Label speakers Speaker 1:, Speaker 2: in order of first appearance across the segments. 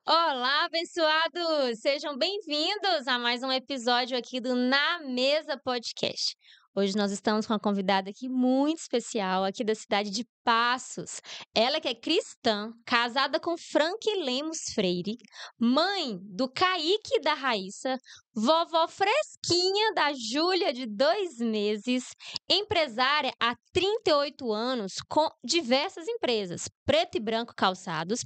Speaker 1: Olá, abençoados! Sejam bem-vindos a mais um episódio aqui do Na Mesa Podcast. Hoje nós estamos com uma convidada aqui muito especial, aqui da cidade de Passos. Ela que é cristã, casada com Frank Lemos Freire, mãe do Kaique e da Raíssa, vovó fresquinha da Júlia de 2 meses, empresária há 38 anos com diversas empresas, Preto e Branco Calçados,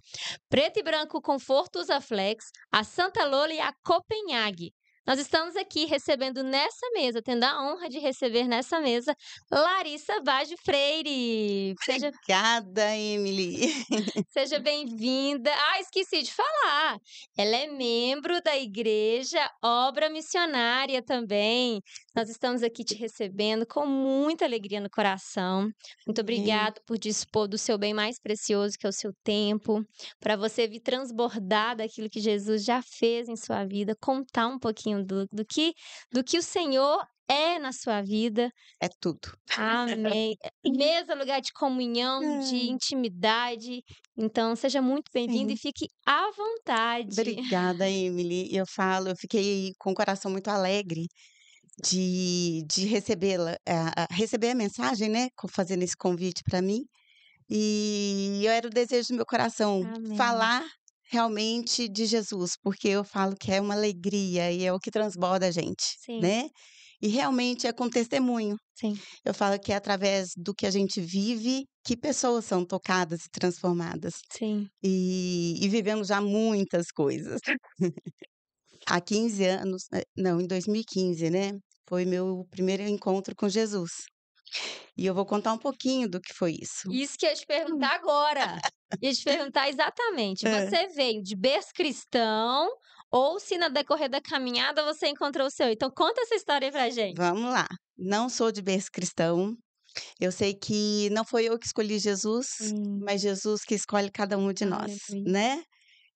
Speaker 1: Preto e Branco Conforto Usaflex, a Santa Lola e a Copenhague. Nós estamos aqui recebendo nessa mesa, tendo a honra de receber nessa mesa, Larissa Baggio Freire.
Speaker 2: Obrigada, Emily.
Speaker 1: Seja bem-vinda. Esqueci de falar. Ela é membro da Igreja Obra Missionária também. Nós estamos aqui te recebendo com muita alegria no coração. Muito obrigada por dispor do seu bem mais precioso, que é o seu tempo, para você vir transbordar daquilo que Jesus já fez em sua vida, contar um pouquinho do que o Senhor é na sua vida.
Speaker 2: É tudo.
Speaker 1: Amém. Mesa, lugar de comunhão, de intimidade. Então, seja muito bem-vindo e fique à vontade.
Speaker 2: Obrigada, Emily. Eu fiquei com o coração muito alegre de recebê-la, receber a mensagem, né, fazendo esse convite para mim. E era o desejo do meu coração
Speaker 1: Amém.
Speaker 2: falar realmente de Jesus, porque eu falo que é uma alegria e é o que transborda a gente,
Speaker 1: Sim.
Speaker 2: né? E realmente é com testemunho.
Speaker 1: Sim.
Speaker 2: Eu falo que é através do que a gente vive que pessoas são tocadas e transformadas.
Speaker 1: Sim.
Speaker 2: E vivemos já muitas coisas. Há 15 anos, em 2015, né? Foi meu primeiro encontro com Jesus. E eu vou contar um pouquinho do que foi isso.
Speaker 1: Isso que eu ia te perguntar agora. Ia te perguntar exatamente. Você veio de berço cristão ou se no decorrer da caminhada você encontrou o seu? Então, conta essa história aí pra gente.
Speaker 2: Vamos lá. Não sou de berço cristão. Eu sei que não foi eu que escolhi Jesus, mas Jesus que escolhe cada um de nós,
Speaker 1: Aleluia.
Speaker 2: né?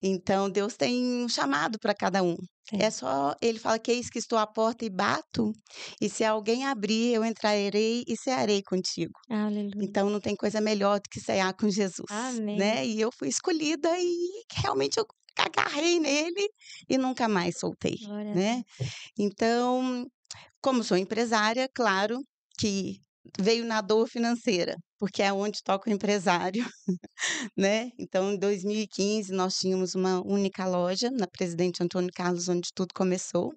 Speaker 2: Então, Deus tem um chamado para cada um.
Speaker 1: Sim.
Speaker 2: É só, ele fala que eis que estou à porta e bato, e se alguém abrir, eu entrarei e cearei contigo.
Speaker 1: Aleluia.
Speaker 2: Então, não tem coisa melhor do que cear com Jesus,
Speaker 1: Amém.
Speaker 2: né? E eu fui escolhida e realmente eu agarrei nele e nunca mais soltei,
Speaker 1: Glória a
Speaker 2: né? Então, como sou empresária, claro que veio na dor financeira, porque é onde toca o empresário, né? Então, em 2015, nós tínhamos uma única loja na Presidente Antônio Carlos, onde tudo começou,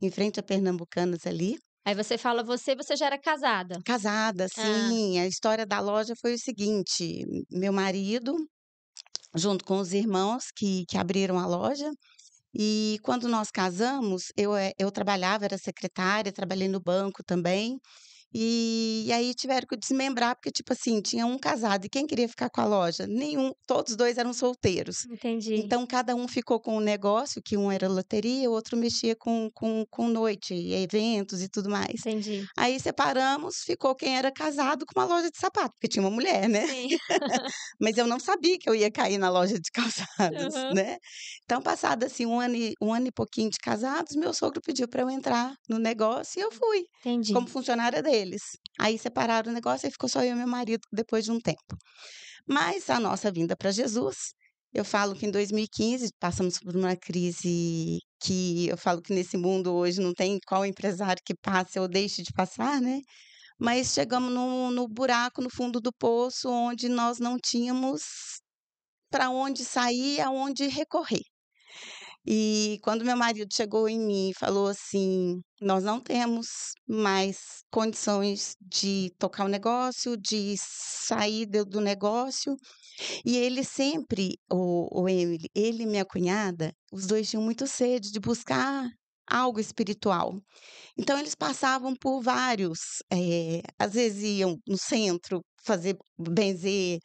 Speaker 2: em frente a Pernambucanas ali.
Speaker 1: Aí você fala, você já era casada.
Speaker 2: Casada, sim. A história da loja foi o seguinte: meu marido, junto com os irmãos que abriram a loja, e quando nós casamos, eu trabalhava, era secretária, trabalhei no banco também. E aí tiveram que desmembrar, porque, tipo assim, tinha um casado e quem queria ficar com a loja? Nenhum, todos dois eram solteiros.
Speaker 1: Entendi.
Speaker 2: Então, cada um ficou com um negócio, que um era loteria, o outro mexia com noite, e eventos e tudo mais.
Speaker 1: Entendi.
Speaker 2: Aí separamos, ficou quem era casado com uma loja de sapato, porque tinha uma mulher, né?
Speaker 1: Sim.
Speaker 2: Mas eu não sabia que eu ia cair na loja de calçados,
Speaker 1: Uhum.
Speaker 2: né? Então, passado assim um ano e pouquinho de casados, meu sogro pediu para eu entrar no negócio e eu fui,
Speaker 1: Entendi.
Speaker 2: como funcionária deles. Aí separaram o negócio e ficou só eu e meu marido depois de um tempo. Mas a nossa vinda para Jesus, eu falo que em 2015 passamos por uma crise que eu falo que nesse mundo hoje não tem qual empresário que passe ou deixe de passar, né? Mas chegamos no buraco, no fundo do poço, onde nós não tínhamos para onde sair, aonde recorrer. E quando meu marido chegou em mim e falou assim: "Nós não temos mais condições de tocar o negócio, de sair do negócio", e ele sempre, o Emily, ele e minha cunhada, os 2 tinham muito sede de buscar algo espiritual. Então eles passavam por vários, às vezes iam no centro fazer benzer,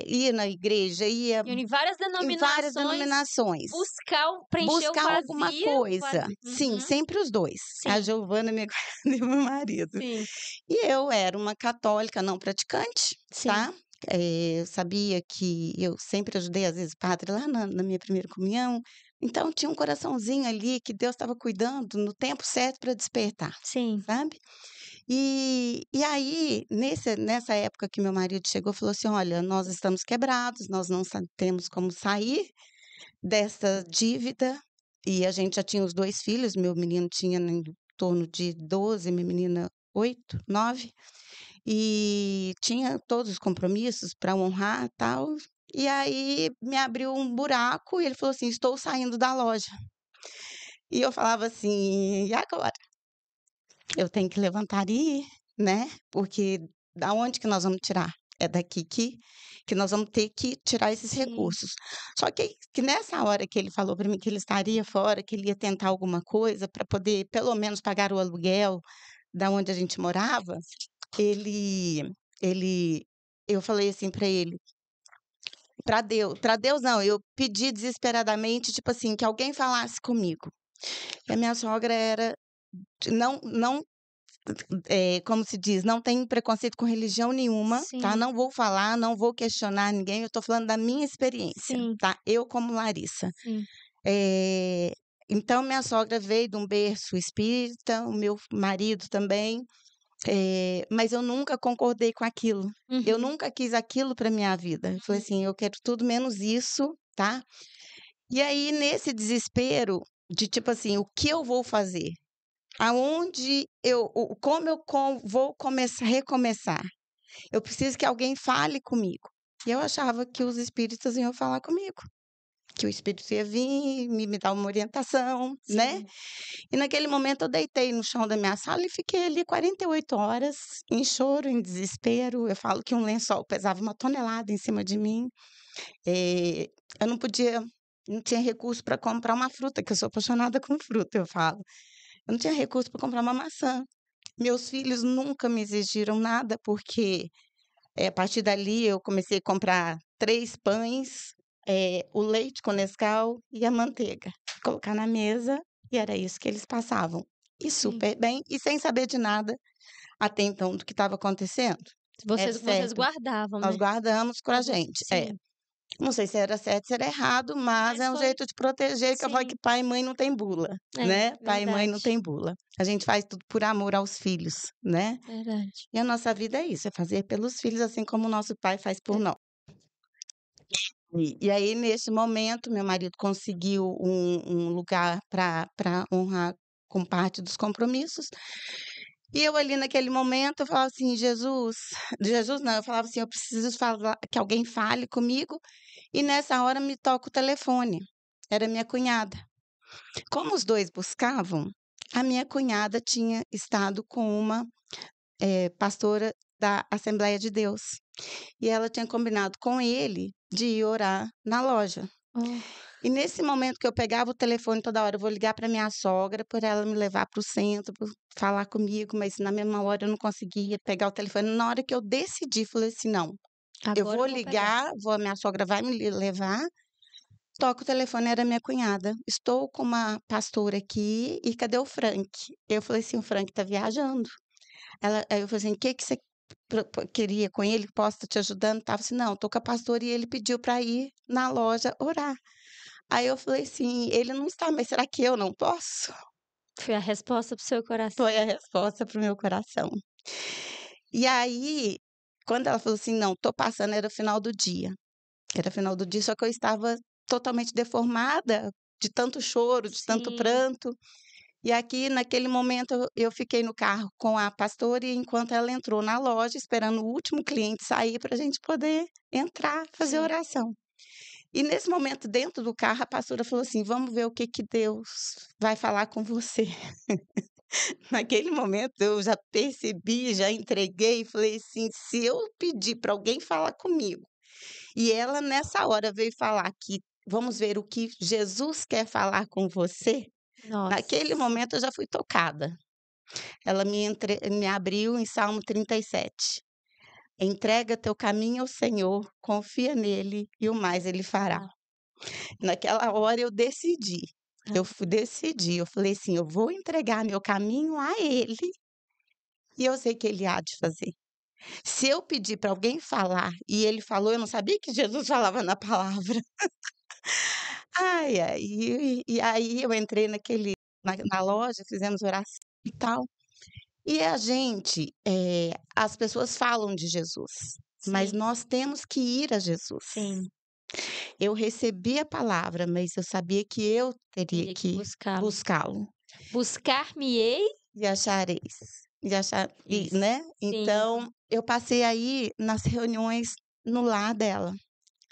Speaker 2: ia na igreja, ia
Speaker 1: Em várias
Speaker 2: em várias
Speaker 1: denominações,
Speaker 2: denominações.
Speaker 1: preencher o
Speaker 2: Buscar alguma coisa.
Speaker 1: vazio.
Speaker 2: Sim,
Speaker 1: Uhum.
Speaker 2: sempre os 2. A
Speaker 1: Sim.
Speaker 2: Giovana, minha cunhada, e o meu marido.
Speaker 1: Sim.
Speaker 2: E eu era uma católica não praticante,
Speaker 1: Sim.
Speaker 2: tá? Eu sabia que eu sempre ajudei, às vezes, o padre lá na minha primeira comunhão, Então tinha um coraçãozinho ali que Deus estava cuidando no tempo certo para despertar,
Speaker 1: Sim.
Speaker 2: sabe. E aí, nessa época que meu marido chegou, falou assim: "Olha, nós estamos quebrados, nós não temos como sair dessa dívida", e a gente já tinha os 2 filhos, meu menino tinha em torno de 12, minha menina 8, 9, e tinha todos os compromissos para honrar, tal. E aí me abriu um buraco e ele falou assim: "Estou saindo da loja". E eu falava assim: "E agora? Eu tenho que levantar e ir, né, porque da onde que nós vamos tirar? É daqui que nós vamos ter que tirar esses
Speaker 1: Sim.
Speaker 2: recursos". Só que nessa hora que ele falou para mim que ele estaria fora, que ele ia tentar alguma coisa para poder pelo menos pagar o aluguel da onde a gente morava, ele ele eu falei assim para ele, para Deus não, eu pedi desesperadamente, tipo assim, que alguém falasse comigo. E a minha sogra era não como se diz, não tem preconceito com religião nenhuma, tá,
Speaker 1: Sim.
Speaker 2: não vou falar, não vou questionar ninguém, eu tô falando da minha experiência,
Speaker 1: Sim.
Speaker 2: tá, eu como Larissa.
Speaker 1: Sim.
Speaker 2: Eh, então minha sogra veio de um berço espírita, o meu marido também, mas eu nunca concordei com aquilo, eu
Speaker 1: Uhum.
Speaker 2: nunca quis aquilo para minha vida, eu falei assim: "Eu quero tudo menos isso", tá. E aí nesse desespero de tipo assim, o que eu vou fazer? Aonde eu o como eu vou recomeçar? Eu preciso que alguém fale comigo. E eu achava que os espíritos iam falar comigo, que o espírito ia vir me dar uma orientação, né.
Speaker 1: Sim.
Speaker 2: E naquele momento eu deitei no chão da minha sala e fiquei ali 48 horas em choro, em desespero. Eu falo que um lençol pesava 1 tonelada em cima de mim. Eh, eu não tinha recurso para comprar uma fruta, que eu sou apaixonada com fruta, eu falo. Eu não tinha recurso para comprar uma maçã. Meus filhos nunca me exigiram nada, porque, a partir dali eu comecei a comprar 3 pães, o leite com Nescau e a manteiga, colocar na mesa, e era isso que eles passavam. E
Speaker 1: Sim.
Speaker 2: super bem, e sem saber de nada até então do que estava acontecendo. Era
Speaker 1: Vocês
Speaker 2: certo,
Speaker 1: guardavam,
Speaker 2: nós
Speaker 1: né?
Speaker 2: guardamos com
Speaker 1: Pra
Speaker 2: a
Speaker 1: você
Speaker 2: gente. É.
Speaker 1: sim.
Speaker 2: Não sei se era certo, se era errado, mas
Speaker 1: Mas
Speaker 2: é um
Speaker 1: foi
Speaker 2: jeito de proteger, que eu falo que
Speaker 1: sim.
Speaker 2: pai e mãe não tem bula,
Speaker 1: É,
Speaker 2: né, pai e mãe não
Speaker 1: verdade.
Speaker 2: tem bula. A gente faz tudo por amor aos filhos, né.
Speaker 1: Verdade.
Speaker 2: E a nossa vida é isso, é fazer pelos filhos, assim como o nosso pai faz por
Speaker 1: É.
Speaker 2: nós. E aí, nesse momento, meu marido conseguiu um lugar para honrar com parte dos compromissos, e eu ali naquele momento, eu falava assim: "Jesus", Jesus não, eu falava assim: "Eu preciso falar que alguém fale comigo", e nessa hora me toca o telefone, era minha cunhada. Como os 2 buscavam, a minha cunhada tinha estado com uma, pastora da Assembleia de Deus, e ela tinha combinado com ele de ir orar na loja.
Speaker 1: Oh,
Speaker 2: E nesse momento que eu pegava o telefone toda hora, eu vou ligar para minha sogra, por ela me levar para o centro, pra falar comigo, mas na mesma hora eu não conseguia pegar o telefone. Na hora que eu decidi, falei assim: "Não, eu
Speaker 1: agora
Speaker 2: vou
Speaker 1: eu vou pegar.
Speaker 2: ligar, vou a minha sogra vai me levar". Toca o telefone, era minha cunhada: "Estou com uma pastora aqui e cadê o Frank?". Eu falei assim: "O Frank tá viajando". Aí eu falei assim: "Que você queria com ele? Posso estar te ajudando, tal?". Assim: "Não, tô com a pastora e ele pediu para ir na loja orar". Aí eu falei assim: "Ele não está, mas será que eu não posso?".
Speaker 1: Foi a resposta para o seu
Speaker 2: Foi
Speaker 1: coração.
Speaker 2: a resposta para o meu coração. E aí, quando ela falou assim: "Não, tô passando", era final do dia, só que eu estava totalmente deformada de tanto choro, de tanto
Speaker 1: Sim,
Speaker 2: pranto. E aqui, naquele momento, eu fiquei no carro com a pastora e enquanto ela entrou na loja, esperando o último cliente sair para a gente poder entrar, fazer
Speaker 1: sim.
Speaker 2: oração. E nesse momento, dentro do carro, a pastora falou assim: "Vamos ver o que que Deus vai falar com você". Naquele momento, eu já percebi, já entreguei e falei assim: "Se eu pedir para alguém falar comigo, e ela nessa hora veio falar que vamos ver o que Jesus quer falar com você", naquele
Speaker 1: Nossa.
Speaker 2: momento eu já fui tocada. Ela me abriu em Salmo 37. "Entrega teu caminho ao Senhor, confia nele e o mais ele fará".
Speaker 1: Ah,
Speaker 2: Naquela hora eu decidi,
Speaker 1: ah,
Speaker 2: eu falei assim: "Eu vou entregar meu caminho a ele, e eu sei que ele há de fazer". Se eu pedir para alguém falar e ele falou, eu não sabia que Jesus falava na palavra. Ai, ai, e aí eu entrei na loja, fizemos oração e tal, e a gente, as pessoas falam de Jesus, mas
Speaker 1: Sim,
Speaker 2: nós temos que ir a Jesus.
Speaker 1: sim,
Speaker 2: Eu recebi a palavra, mas eu sabia que eu teria
Speaker 1: teria que
Speaker 2: que
Speaker 1: buscá-lo.
Speaker 2: buscá-lo.
Speaker 1: Buscar-me-ei
Speaker 2: E achareis,
Speaker 1: isso.
Speaker 2: né,
Speaker 1: Sim.
Speaker 2: então eu passei aí nas reuniões no lar dela,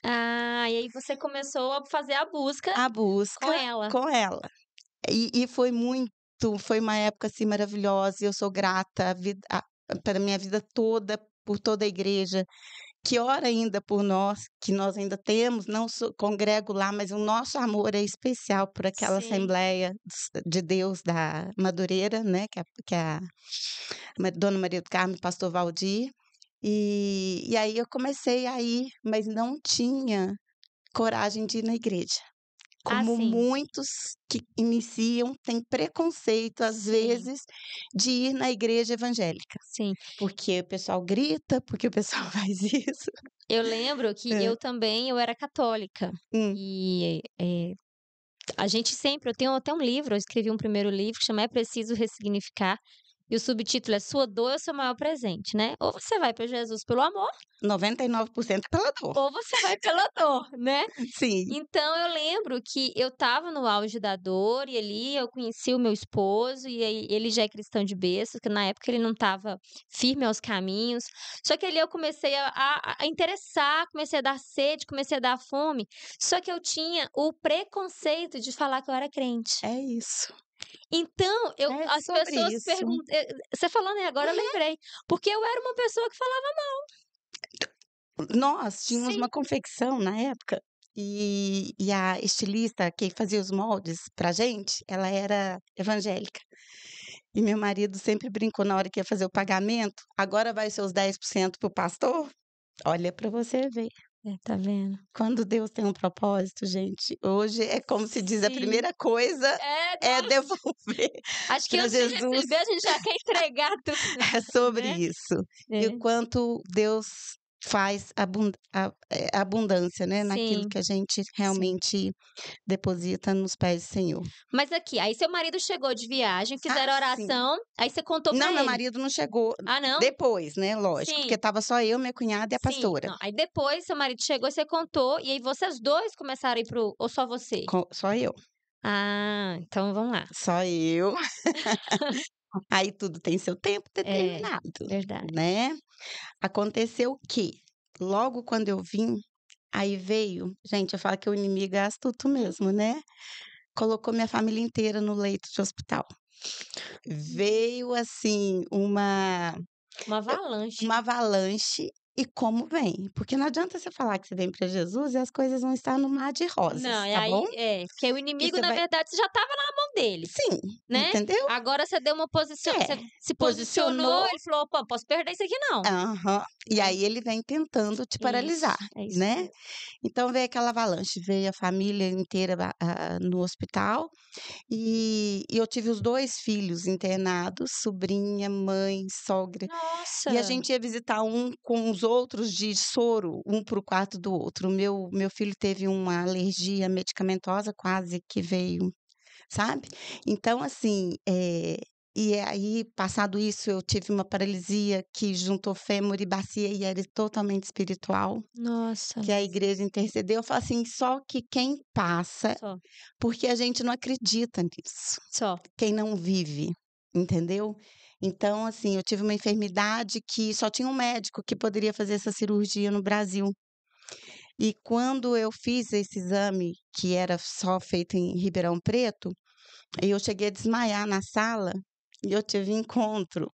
Speaker 1: Ah, e aí você começou a fazer a busca
Speaker 2: a
Speaker 1: com
Speaker 2: busca
Speaker 1: ela.
Speaker 2: com ela. E foi uma época, assim, maravilhosa e eu sou grata pela minha vida toda, por toda a igreja, que ora ainda por nós, que nós ainda temos, não congrego lá, mas o nosso amor é especial por aquela
Speaker 1: Sim.
Speaker 2: Assembleia de Deus da Madureira, né, que é a Dona Maria do Carmo e pastor Valdir. E aí eu comecei a ir, mas não tinha coragem de ir na igreja.
Speaker 1: Ah,
Speaker 2: Como
Speaker 1: sim,
Speaker 2: muitos que iniciam têm preconceito, às
Speaker 1: sim,
Speaker 2: vezes, de ir na igreja evangélica,
Speaker 1: sim.
Speaker 2: porque o pessoal grita, porque o pessoal faz isso.
Speaker 1: Eu lembro que
Speaker 2: Hã.
Speaker 1: eu era católica,
Speaker 2: Hum.
Speaker 1: e, a gente sempre eu tenho até um livro, eu escrevi um primeiro livro que chama É Preciso Ressignificar, e o subtítulo é Sua dor é o seu maior presente, né. Ou você vai para Jesus pelo amor,
Speaker 2: 99% pela dor.
Speaker 1: ou você vai pela dor, né.
Speaker 2: Sim.
Speaker 1: Então eu lembro que eu estava no auge da dor e ali eu conheci o meu esposo e aí ele já é cristão de berço, que na época ele não estava firme aos caminhos. Só que ali eu comecei a interessar, comecei a dar sede, comecei a dar fome. Só que eu tinha o preconceito de falar que eu era crente.
Speaker 2: É isso.
Speaker 1: Então
Speaker 2: É
Speaker 1: as
Speaker 2: sobre
Speaker 1: pessoas
Speaker 2: isso.
Speaker 1: perguntam, você falando aí agora eu lembrei, porque eu era uma pessoa que falava
Speaker 2: Nós tínhamos
Speaker 1: sim.
Speaker 2: uma confecção na época, e a estilista que fazia os moldes pra gente, ela era evangélica. E meu marido sempre brincou na hora que ia fazer o pagamento: "Agora vai ser os 10% para o pastor?". Olha para você ver,
Speaker 1: É, tá vendo?
Speaker 2: quando Deus tem um propósito, gente, hoje é como se diz, a
Speaker 1: Sim.
Speaker 2: primeira coisa
Speaker 1: É,
Speaker 2: é
Speaker 1: nossa.
Speaker 2: devolver
Speaker 1: Acho que
Speaker 2: para
Speaker 1: antes de
Speaker 2: Jesus.
Speaker 1: receber, a gente já quer entregar tudo,
Speaker 2: É sobre
Speaker 1: né.
Speaker 2: isso. E o
Speaker 1: É.
Speaker 2: quanto Deus faz abundância, né, naquilo
Speaker 1: Sim,
Speaker 2: que a gente
Speaker 1: sim.
Speaker 2: realmente deposita nos pés do Senhor.
Speaker 1: Mas aqui, aí seu marido chegou de viagem,
Speaker 2: Ah,
Speaker 1: fizeram
Speaker 2: sim.
Speaker 1: oração, aí você contou
Speaker 2: Não,
Speaker 1: pra
Speaker 2: meu
Speaker 1: ele.
Speaker 2: marido não chegou
Speaker 1: Ah, não?
Speaker 2: depois, né, lógico, porque
Speaker 1: Sim,
Speaker 2: estava só eu, minha cunhada e a
Speaker 1: sim.
Speaker 2: pastora.
Speaker 1: Não, aí depois seu marido chegou e você contou, e aí vocês 2 começaram a ir para o ou só você?
Speaker 2: Só eu,
Speaker 1: Ah, então vamos lá.
Speaker 2: só eu. Aí tudo tem seu tempo
Speaker 1: É,
Speaker 2: determinado,
Speaker 1: verdade.
Speaker 2: né. Aconteceu que, logo quando eu vim, aí veio gente, eu falo que o inimigo é astuto mesmo,
Speaker 1: Uhum.
Speaker 2: né. Colocou minha família inteira no leito de hospital. Veio, assim,
Speaker 1: Uma
Speaker 2: eu
Speaker 1: avalanche.
Speaker 2: uma avalanche, e como vem, porque não adianta você falar que você vem para Jesus e as coisas vão estar no mar de
Speaker 1: Não,
Speaker 2: rosas,
Speaker 1: e
Speaker 2: tá bom?
Speaker 1: aí porque o
Speaker 2: Que
Speaker 1: inimigo,
Speaker 2: você
Speaker 1: na
Speaker 2: vai
Speaker 1: verdade, você já estava na mão dele.
Speaker 2: sim,
Speaker 1: Né,
Speaker 2: entendeu?
Speaker 1: agora você deu uma posição,
Speaker 2: É,
Speaker 1: você se posicionou,
Speaker 2: posicionou.
Speaker 1: ele falou: "Opa, posso perder isso aqui não",
Speaker 2: Aham. E
Speaker 1: né.
Speaker 2: aí ele vem tentando te paralisar,
Speaker 1: É isso
Speaker 2: né.
Speaker 1: mesmo.
Speaker 2: Então veio aquela avalanche, veio a família inteira no hospital, e eu tive os 2 filhos internados, sobrinha, mãe, sogra, e a
Speaker 1: Nossa,
Speaker 2: gente ia visitar um com os outros de soro, um para o quarto do outro. O meu filho teve uma alergia medicamentosa, quase que veio, sabe. Então assim, e aí passado isso eu tive uma paralisia que juntou fêmur e bacia e era totalmente espiritual,
Speaker 1: nossa,
Speaker 2: que a igreja intercedeu. Eu falo assim: "Só que quem passa",
Speaker 1: só,
Speaker 2: porque a gente não acredita nisso,
Speaker 1: só.
Speaker 2: quem não vive, entendeu. Então assim, eu tive uma enfermidade que só tinha um médico que poderia fazer essa cirurgia no Brasil. E quando eu fiz esse exame, que era só feito em Ribeirão Preto, eu cheguei a desmaiar na sala, e eu tive um encontro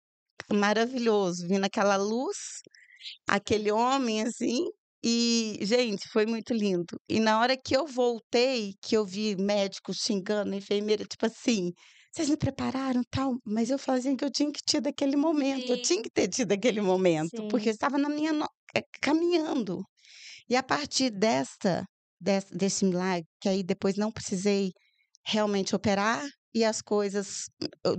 Speaker 2: maravilhoso, vindo aquela luz, aquele homem, assim, e gente, foi muito lindo. E na hora que eu voltei, que eu vi médico xingando a enfermeira, tipo assim: "Vocês me prepararam, tal", mas eu falei assim que eu tinha que ter daquele momento, eu tinha
Speaker 1: Sim,
Speaker 2: que ter tido aquele momento, porque eu
Speaker 1: sim.
Speaker 2: estava na minha caminhando. E a partir desse milagre, que aí depois não precisei realmente operar, e as coisas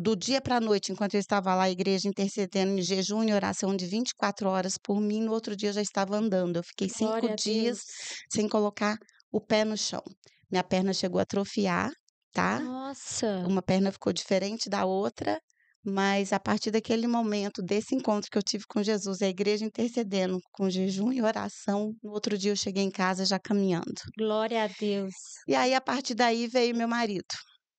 Speaker 2: do dia para a noite, enquanto eu estava lá, a igreja intercedendo em jejum e oração de 24 horas por mim, no outro dia eu já estava andando. Eu fiquei 5
Speaker 1: Glória a
Speaker 2: dias
Speaker 1: Deus.
Speaker 2: sem colocar o pé no chão. minha perna chegou a atrofiar, tá?
Speaker 1: Nossa.
Speaker 2: Uma perna ficou diferente da outra, mas a partir daquele momento, desse encontro que eu tive com Jesus, a igreja intercedendo com jejum e oração, no outro dia eu cheguei em casa já caminhando.
Speaker 1: Glória a Deus.
Speaker 2: E aí, a partir daí, veio meu marido,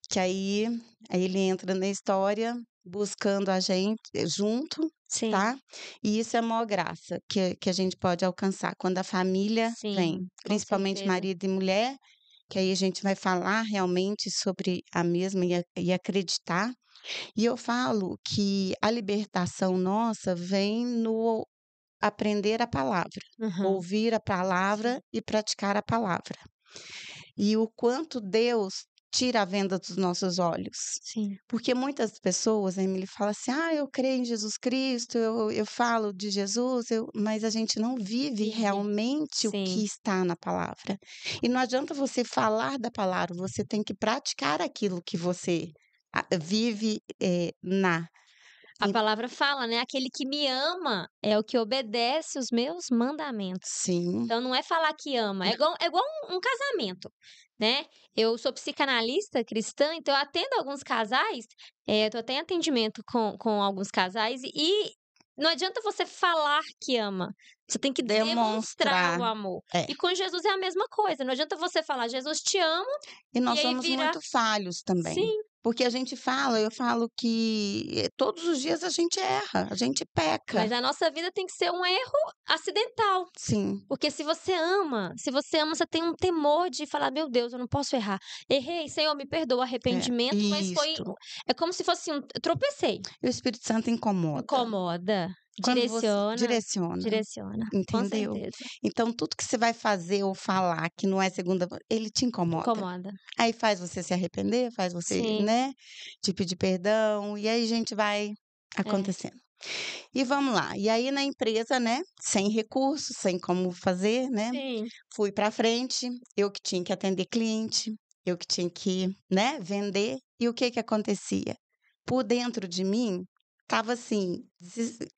Speaker 2: que aí ele entra na história, buscando a gente junto,
Speaker 1: Sim,
Speaker 2: tá? E isso é a maior graça que a gente pode alcançar, quando a família vem,
Speaker 1: sim, com
Speaker 2: principalmente
Speaker 1: certeza.
Speaker 2: marido e mulher, que aí a gente vai falar realmente sobre a mesma e acreditar. E eu falo que a libertação nossa vem no aprender a palavra,
Speaker 1: Uhum.
Speaker 2: ouvir a
Speaker 1: Sim,
Speaker 2: palavra e praticar a palavra. E o quanto Deus tira a venda dos nossos olhos.
Speaker 1: sim.
Speaker 2: Porque muitas pessoas, a Emily, fala assim: ah, eu creio em Jesus Cristo, eu falo de Jesus, mas a gente não vive
Speaker 1: Vive.
Speaker 2: realmente o que
Speaker 1: Sim.
Speaker 2: está na palavra. E não adianta você falar da palavra, você tem que praticar aquilo que você vive na.
Speaker 1: A
Speaker 2: E-
Speaker 1: palavra fala, né? Aquele que me ama é o que obedece os meus mandamentos.
Speaker 2: Sim,
Speaker 1: Então não é falar que ama, é igual um casamento, né? Eu sou psicanalista cristã, então eu atendo alguns casais, tô até em atendimento com alguns casais, e não adianta você falar que ama, você tem que demonstrar o
Speaker 2: demonstrar.
Speaker 1: amor.
Speaker 2: É.
Speaker 1: E com Jesus é a mesma coisa, não adianta você falar: "Jesus te amo",
Speaker 2: E
Speaker 1: e
Speaker 2: nós
Speaker 1: aí
Speaker 2: somos
Speaker 1: vira
Speaker 2: muito falhos também.
Speaker 1: sim.
Speaker 2: Porque a gente fala, eu falo que todos os dias a gente erra, a gente
Speaker 1: Mas
Speaker 2: peca.
Speaker 1: a nossa vida tem que ser um erro acidental.
Speaker 2: Sim,
Speaker 1: Porque se você ama, você tem um temor de falar: "Meu Deus, eu não posso errar. Errei, Senhor, me perdoa",
Speaker 2: é.
Speaker 1: arrependimento, mas
Speaker 2: Isto.
Speaker 1: é como se fosse eu tropecei.
Speaker 2: E o Espírito Santo incomoda.
Speaker 1: Incomoda,
Speaker 2: Quando você
Speaker 1: direciona,
Speaker 2: direciona,
Speaker 1: direciona, com
Speaker 2: entendeu?
Speaker 1: certeza.
Speaker 2: Então tudo que você vai fazer ou falar que não é segunda, ele te incomoda.
Speaker 1: Incomoda.
Speaker 2: Aí faz você se arrepender, faz você,
Speaker 1: Sim,
Speaker 2: né, te pedir perdão, e aí a gente vai
Speaker 1: é.
Speaker 2: acontecendo. E vamos lá, e aí na empresa, né, sem recursos, sem como fazer, né,
Speaker 1: Sim,
Speaker 2: fui para frente, eu que tinha que atender cliente, eu que tinha que, né, vender, e o que que acontecia? Por dentro de mim, estava assim,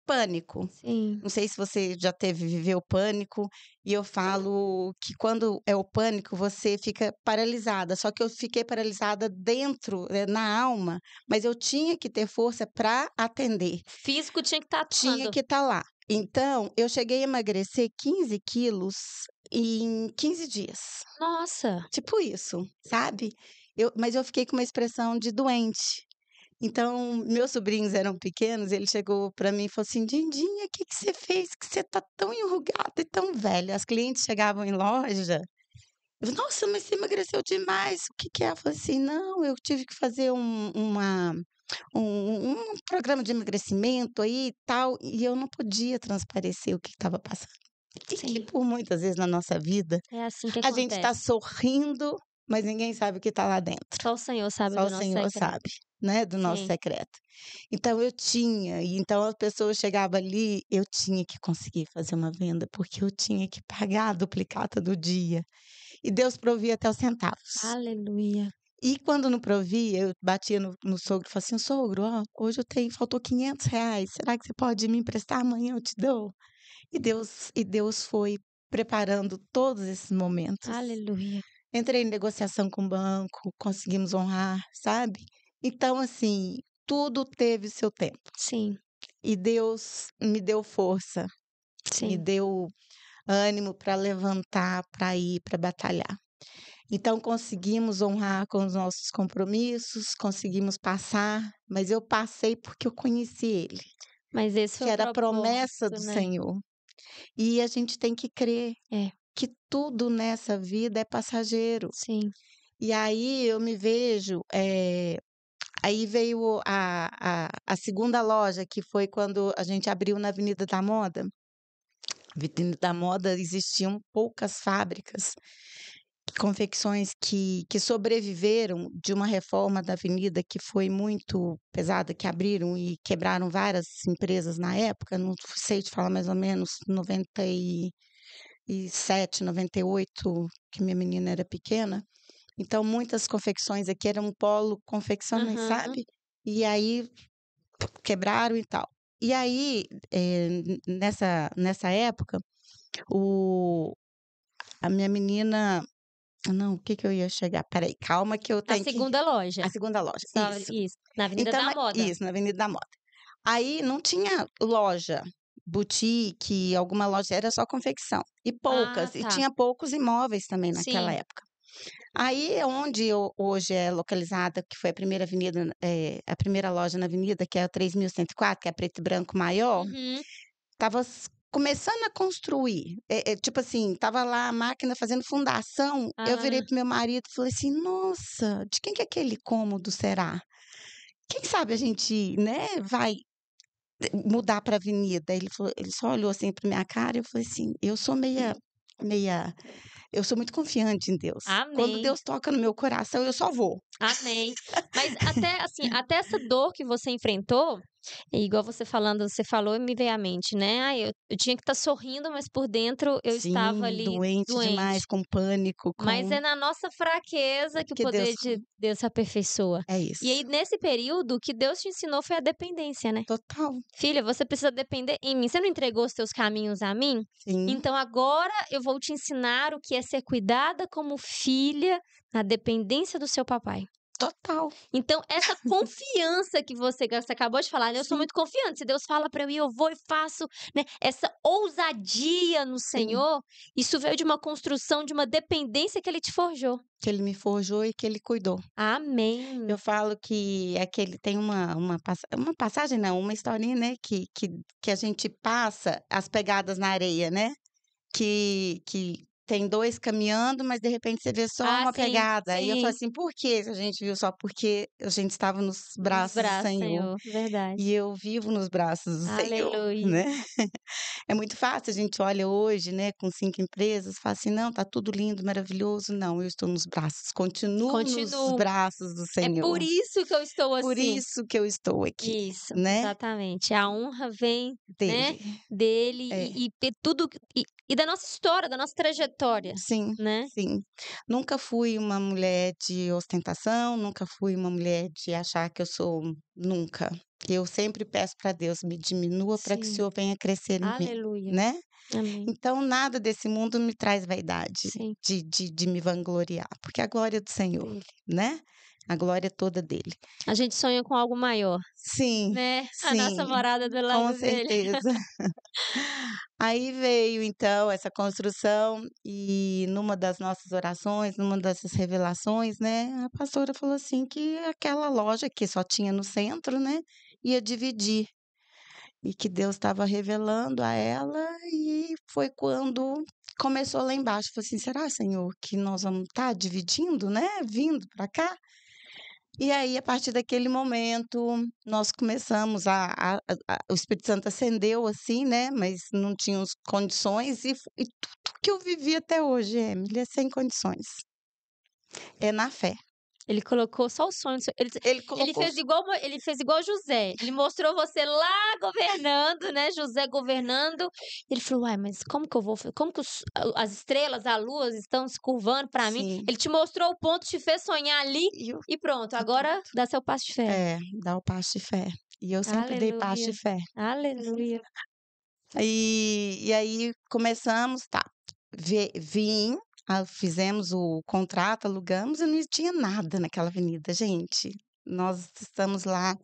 Speaker 2: pânico.
Speaker 1: sim.
Speaker 2: Não sei se você já viveu pânico, e eu falo que quando é o pânico, você fica paralisada, só que eu fiquei paralisada dentro, na alma, mas eu tinha que ter força para atender.
Speaker 1: O físico tinha que estar
Speaker 2: Tinha
Speaker 1: atuando.
Speaker 2: que estar lá. Então, eu cheguei a emagrecer 15 quilos em 15 dias.
Speaker 1: Nossa,
Speaker 2: Tipo isso, sabe? Mas eu fiquei com uma expressão de doente. Então, meus sobrinhos eram pequenos, ele chegou para mim e falou assim: Dindinha, o que que você fez? Que você tá tão enrugada e tão velha. As clientes chegavam em loja, eu falei, nossa, mas você emagreceu demais. O que que é? Eu falei assim: não, eu tive que fazer um programa de emagrecimento aí e tal, e eu não podia transparecer o que estava passando. E que
Speaker 1: sim.
Speaker 2: por muitas vezes na nossa vida,
Speaker 1: É assim que
Speaker 2: a gente está
Speaker 1: acontece.
Speaker 2: sorrindo, mas ninguém sabe o que está lá dentro.
Speaker 1: Só o Senhor sabe
Speaker 2: Só
Speaker 1: do
Speaker 2: o
Speaker 1: nosso
Speaker 2: Senhor
Speaker 1: secreto.
Speaker 2: sabe, né, do nosso
Speaker 1: Sim,
Speaker 2: secreto. Então eu tinha, e então as pessoas chegavam ali, eu tinha que conseguir fazer uma venda, porque eu tinha que pagar a duplicata do dia. E Deus provia até os centavos.
Speaker 1: aleluia.
Speaker 2: E quando não provia, eu batia no sogro e falava assim: "Sogro, ó, hoje faltou R$ 500, será que você pode me emprestar? Amanhã eu te dou". E Deus foi preparando todos esses momentos.
Speaker 1: Aleluia.
Speaker 2: Entrei em negociação com o banco, conseguimos honrar, sabe. Então, assim, tudo teve seu tempo.
Speaker 1: Sim,
Speaker 2: E Deus me deu força, me
Speaker 1: sim.
Speaker 2: deu ânimo para levantar, para ir, para batalhar. Então conseguimos honrar com os nossos compromissos, conseguimos passar, mas eu passei porque eu conheci Ele,
Speaker 1: Mas esse foi
Speaker 2: que
Speaker 1: o
Speaker 2: era a promessa
Speaker 1: propósito,
Speaker 2: do
Speaker 1: né.
Speaker 2: Senhor. E a gente tem que crer
Speaker 1: É,
Speaker 2: que tudo nessa vida é passageiro.
Speaker 1: sim.
Speaker 2: E aí eu me vejo, aí veio a segunda loja, que foi quando a gente abriu na Avenida da Moda. Avenida da Moda existiam poucas fábricas, confecções que sobreviveram de uma reforma da avenida que foi muito pesada, que abriram e quebraram várias empresas na época, não sei te falar mais ou menos 97, 98, que minha menina era pequena. Então muitas confecções aqui eram um polo confecções,
Speaker 1: Aham.
Speaker 2: sabe. E aí quebraram e tal. E aí, nessa época, o a minha menina Não, o que que eu ia chegar? Peraí, calma que eu
Speaker 1: A
Speaker 2: tenho que
Speaker 1: segunda loja.
Speaker 2: a segunda loja,
Speaker 1: Só
Speaker 2: isso.
Speaker 1: isso, na Avenida
Speaker 2: Então
Speaker 1: da Moda.
Speaker 2: isso, na Avenida da Moda. Aí não tinha loja, boutique, alguma loja, era só confecção, e
Speaker 1: Ah,
Speaker 2: poucas, e
Speaker 1: tá.
Speaker 2: tinha poucos imóveis também naquela
Speaker 1: Sim.
Speaker 2: época. Aí onde hoje é localizada, que foi a primeira avenida, a primeira loja na avenida, que é a 3104, que é preto e branco maior,
Speaker 1: Uhum.
Speaker 2: estava começando a construir. Tipo assim, estava lá a máquina fazendo fundação, eu virei
Speaker 1: Ah,
Speaker 2: pro meu marido e falei assim: "Nossa, de quem que é aquele cômodo será? Quem sabe a gente, né, vai mudar pra avenida?" Ele só olhou assim pra minha cara e eu falei assim: "Eu sou meia eu sou muito confiante em Deus. Quando
Speaker 1: amém.
Speaker 2: Deus toca no meu coração, eu só vou."
Speaker 1: Amém. Mas até assim, até essa dor que você enfrentou, é igual você falando, você falou e me veio à mente, né? Ah, eu tinha que estar sorrindo, mas por dentro eu estava
Speaker 2: Sim,
Speaker 1: ali
Speaker 2: doente demais,
Speaker 1: doente.
Speaker 2: com pânico,
Speaker 1: Mas
Speaker 2: com
Speaker 1: é na nossa fraqueza que o
Speaker 2: que Deus
Speaker 1: poder de Deus se aperfeiçoa.
Speaker 2: é
Speaker 1: E aí,
Speaker 2: isso.
Speaker 1: nesse período, o que Deus te ensinou foi a dependência, né?
Speaker 2: Total,
Speaker 1: Filha, você precisa depender em mim. Você não entregou os teus caminhos a mim?
Speaker 2: sim,
Speaker 1: Então agora eu vou te ensinar o que é ser cuidada como filha na dependência do seu papai.
Speaker 2: total,
Speaker 1: Então, essa confiança que você acabou de falar, né, eu sou
Speaker 2: sim,
Speaker 1: muito confiante, se Deus fala para eu ir, eu vou e faço, né, essa ousadia no
Speaker 2: sim.
Speaker 1: Senhor, isso veio de uma construção, de uma dependência que Ele te forjou.
Speaker 2: Que ele me forjou e que ele cuidou. Eu
Speaker 1: Amém.
Speaker 2: falo que aquele tem uma passagem não, uma historinha, né, que a gente passa as pegadas na areia, né, que tem 2 caminhando, mas de repente você vê só
Speaker 1: Ah,
Speaker 2: uma
Speaker 1: sim,
Speaker 2: pegada. Aí eu falo
Speaker 1: sim,
Speaker 2: assim: "Por que a gente viu só?" Porque a gente estava nos
Speaker 1: nos
Speaker 2: braços do
Speaker 1: braços,
Speaker 2: Senhor,
Speaker 1: Senhor, verdade.
Speaker 2: e eu vivo nos braços do Senhor,
Speaker 1: Aleluia.
Speaker 2: né. É muito fácil, a gente olha hoje, né, com 5 empresas, fala assim: "Não, tá tudo lindo, maravilhoso." Não, eu estou nos braços, continuo nos
Speaker 1: Continuo.
Speaker 2: braços do
Speaker 1: É por
Speaker 2: Senhor.
Speaker 1: isso que eu estou
Speaker 2: Por
Speaker 1: assim.
Speaker 2: isso que eu estou aqui,
Speaker 1: Isso,
Speaker 2: né,
Speaker 1: exatamente. A honra vem, né,
Speaker 2: dele.
Speaker 1: dele
Speaker 2: É,
Speaker 1: e tudo e da nossa história, da nossa trajetória,
Speaker 2: sim,
Speaker 1: né.
Speaker 2: sim. Nunca fui uma mulher de ostentação, nunca fui uma mulher de achar que eu sou nunca. Eu sempre peço para Deus: "Me diminua para que o
Speaker 1: Sim,
Speaker 2: Senhor venha crescer em mim",
Speaker 1: aleluia.
Speaker 2: né.
Speaker 1: Amém.
Speaker 2: Então nada desse mundo me traz vaidade
Speaker 1: Sim,
Speaker 2: de me vangloriar, porque a glória é do Senhor,
Speaker 1: dele.
Speaker 2: né, a glória é toda dele.
Speaker 1: A gente sonha com algo maior,
Speaker 2: Sim,
Speaker 1: né, a nossa
Speaker 2: sim,
Speaker 1: morada do
Speaker 2: com
Speaker 1: lado dele.
Speaker 2: certeza. Aí veio então essa construção e numa das nossas orações, numa dessas revelações, né, a pastora falou assim que aquela loja que só tinha no centro, né, ia dividir, e que Deus estava revelando a ela, e foi quando começou lá embaixo, falei assim: "Será, Senhor, que nós vamos estar dividindo, né, vindo para cá?" E aí, a partir daquele momento, nós começamos o Espírito Santo acendeu, assim, né, mas não tínhamos condições e tudo que eu vivi até hoje, Emily, é sem condições, é na fé.
Speaker 1: Ele colocou só o sonho do seu
Speaker 2: Ele
Speaker 1: ele
Speaker 2: colocou
Speaker 1: fez igual ele fez igual José, ele mostrou você lá governando, né, José governando, ele falou: "Uai, mas como que eu vou como que as estrelas, a lua estão se curvando para mim?"
Speaker 2: sim,
Speaker 1: Ele te mostrou o ponto, te fez sonhar ali
Speaker 2: e eu
Speaker 1: e pronto,
Speaker 2: tá
Speaker 1: agora
Speaker 2: pronto.
Speaker 1: dá seu passo de fé.
Speaker 2: É, dá o passo de fé. E eu sempre dei passo
Speaker 1: Aleluia,
Speaker 2: de fé.
Speaker 1: aleluia.
Speaker 2: E aí começamos, tá, vim, fizemos o contrato, alugamos e não tinha nada naquela avenida, gente. Nós estamos lá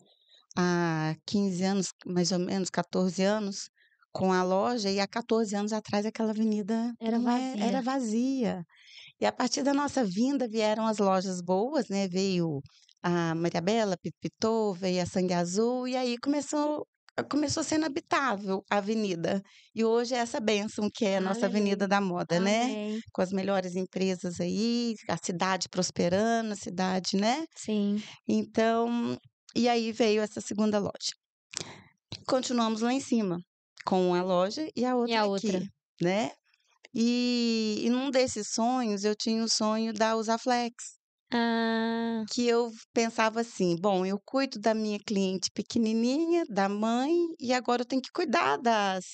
Speaker 2: há 15 anos, mais ou menos 14 anos, com a loja, e há 14 anos atrás aquela avenida
Speaker 1: Era
Speaker 2: não era
Speaker 1: vazia.
Speaker 2: vazia. E a partir da nossa vinda vieram as lojas boas, né, veio a Maria Bela, Pito, veio a Sangue Azul, e aí começou sendo habitável a avenida. E hoje é essa bênção que é a nossa Avenida
Speaker 1: Aleluia.
Speaker 2: da Moda, né,
Speaker 1: Amém.
Speaker 2: com as melhores empresas aí, a cidade prosperando, a cidade, né.
Speaker 1: Sim.
Speaker 2: Então, e aí veio essa segunda loja. Continuamos lá em cima, com a loja e a
Speaker 1: E a
Speaker 2: outra
Speaker 1: outra?
Speaker 2: aqui, né. E num desses sonhos, eu tinha o sonho da Usaflex,
Speaker 1: Ah,
Speaker 2: que eu pensava assim: "Bom, eu cuido da minha cliente pequenininha, da mãe, e agora eu tenho que cuidar das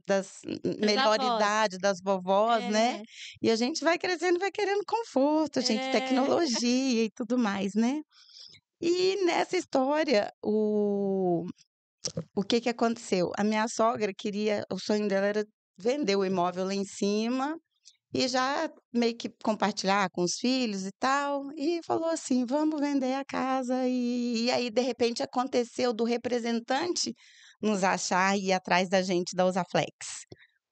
Speaker 1: das
Speaker 2: melhor
Speaker 1: avós.
Speaker 2: idade, das vovós, né".
Speaker 1: É,
Speaker 2: E a gente vai crescendo, vai querendo conforto, gente,
Speaker 1: é.
Speaker 2: tecnologia e tudo mais, né. E nessa história, o que que aconteceu? A minha sogra queria o sonho dela era vender o imóvel lá em cima e já meio que compartilhar com os filhos e tal, e falou assim: "Vamos vender a casa", e aí, de repente, aconteceu do representante nos achar e ir atrás da gente da Usaflex.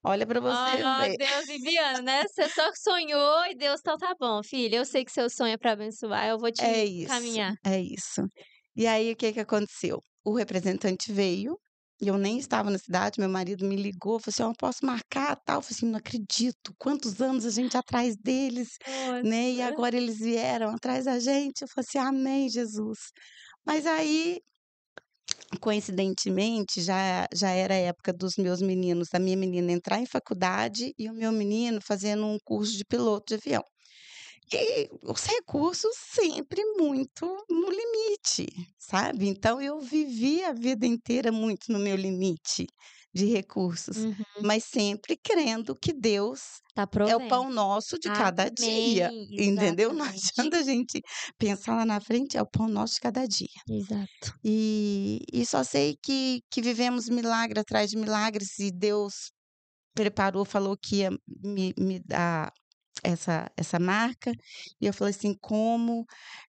Speaker 2: Olha para você
Speaker 1: Ó,
Speaker 2: ver.
Speaker 1: Deus enviando, né? Você só sonhou e Deus, então tá bom, filha. Eu sei que seu sonho é pra abençoar, eu vou
Speaker 2: É
Speaker 1: te
Speaker 2: isso,
Speaker 1: caminhar.
Speaker 2: é isso. E aí, o que que aconteceu? O representante veio, e eu nem estava na cidade, meu marido me ligou, falou assim: "Ó, posso marcar, tal?" Eu falei assim: "Não acredito, quantos anos a gente atrás deles, né, e
Speaker 1: Nossa.
Speaker 2: agora eles vieram atrás da gente." Eu falei assim: "Amém, Jesus." Mas aí, coincidentemente, já era a época dos meus meninos, da minha menina entrar em faculdade e o meu menino fazendo um curso de piloto de avião. E os recursos sempre muito no limite, sabe. Então eu vivi a vida inteira muito no meu limite de recursos,
Speaker 1: Uhum.
Speaker 2: mas sempre crendo que Deus
Speaker 1: Tá
Speaker 2: é o
Speaker 1: provendo.
Speaker 2: pão nosso de cada dia,
Speaker 1: Amém,
Speaker 2: entendeu. Não
Speaker 1: exatamente.
Speaker 2: adianta a gente pensar lá na frente, é o pão nosso de cada dia.
Speaker 1: Exato.
Speaker 2: E só sei que vivemos milagre atrás de milagres e Deus preparou, falou que ia me dar essa marca, e eu falei assim: "Como?"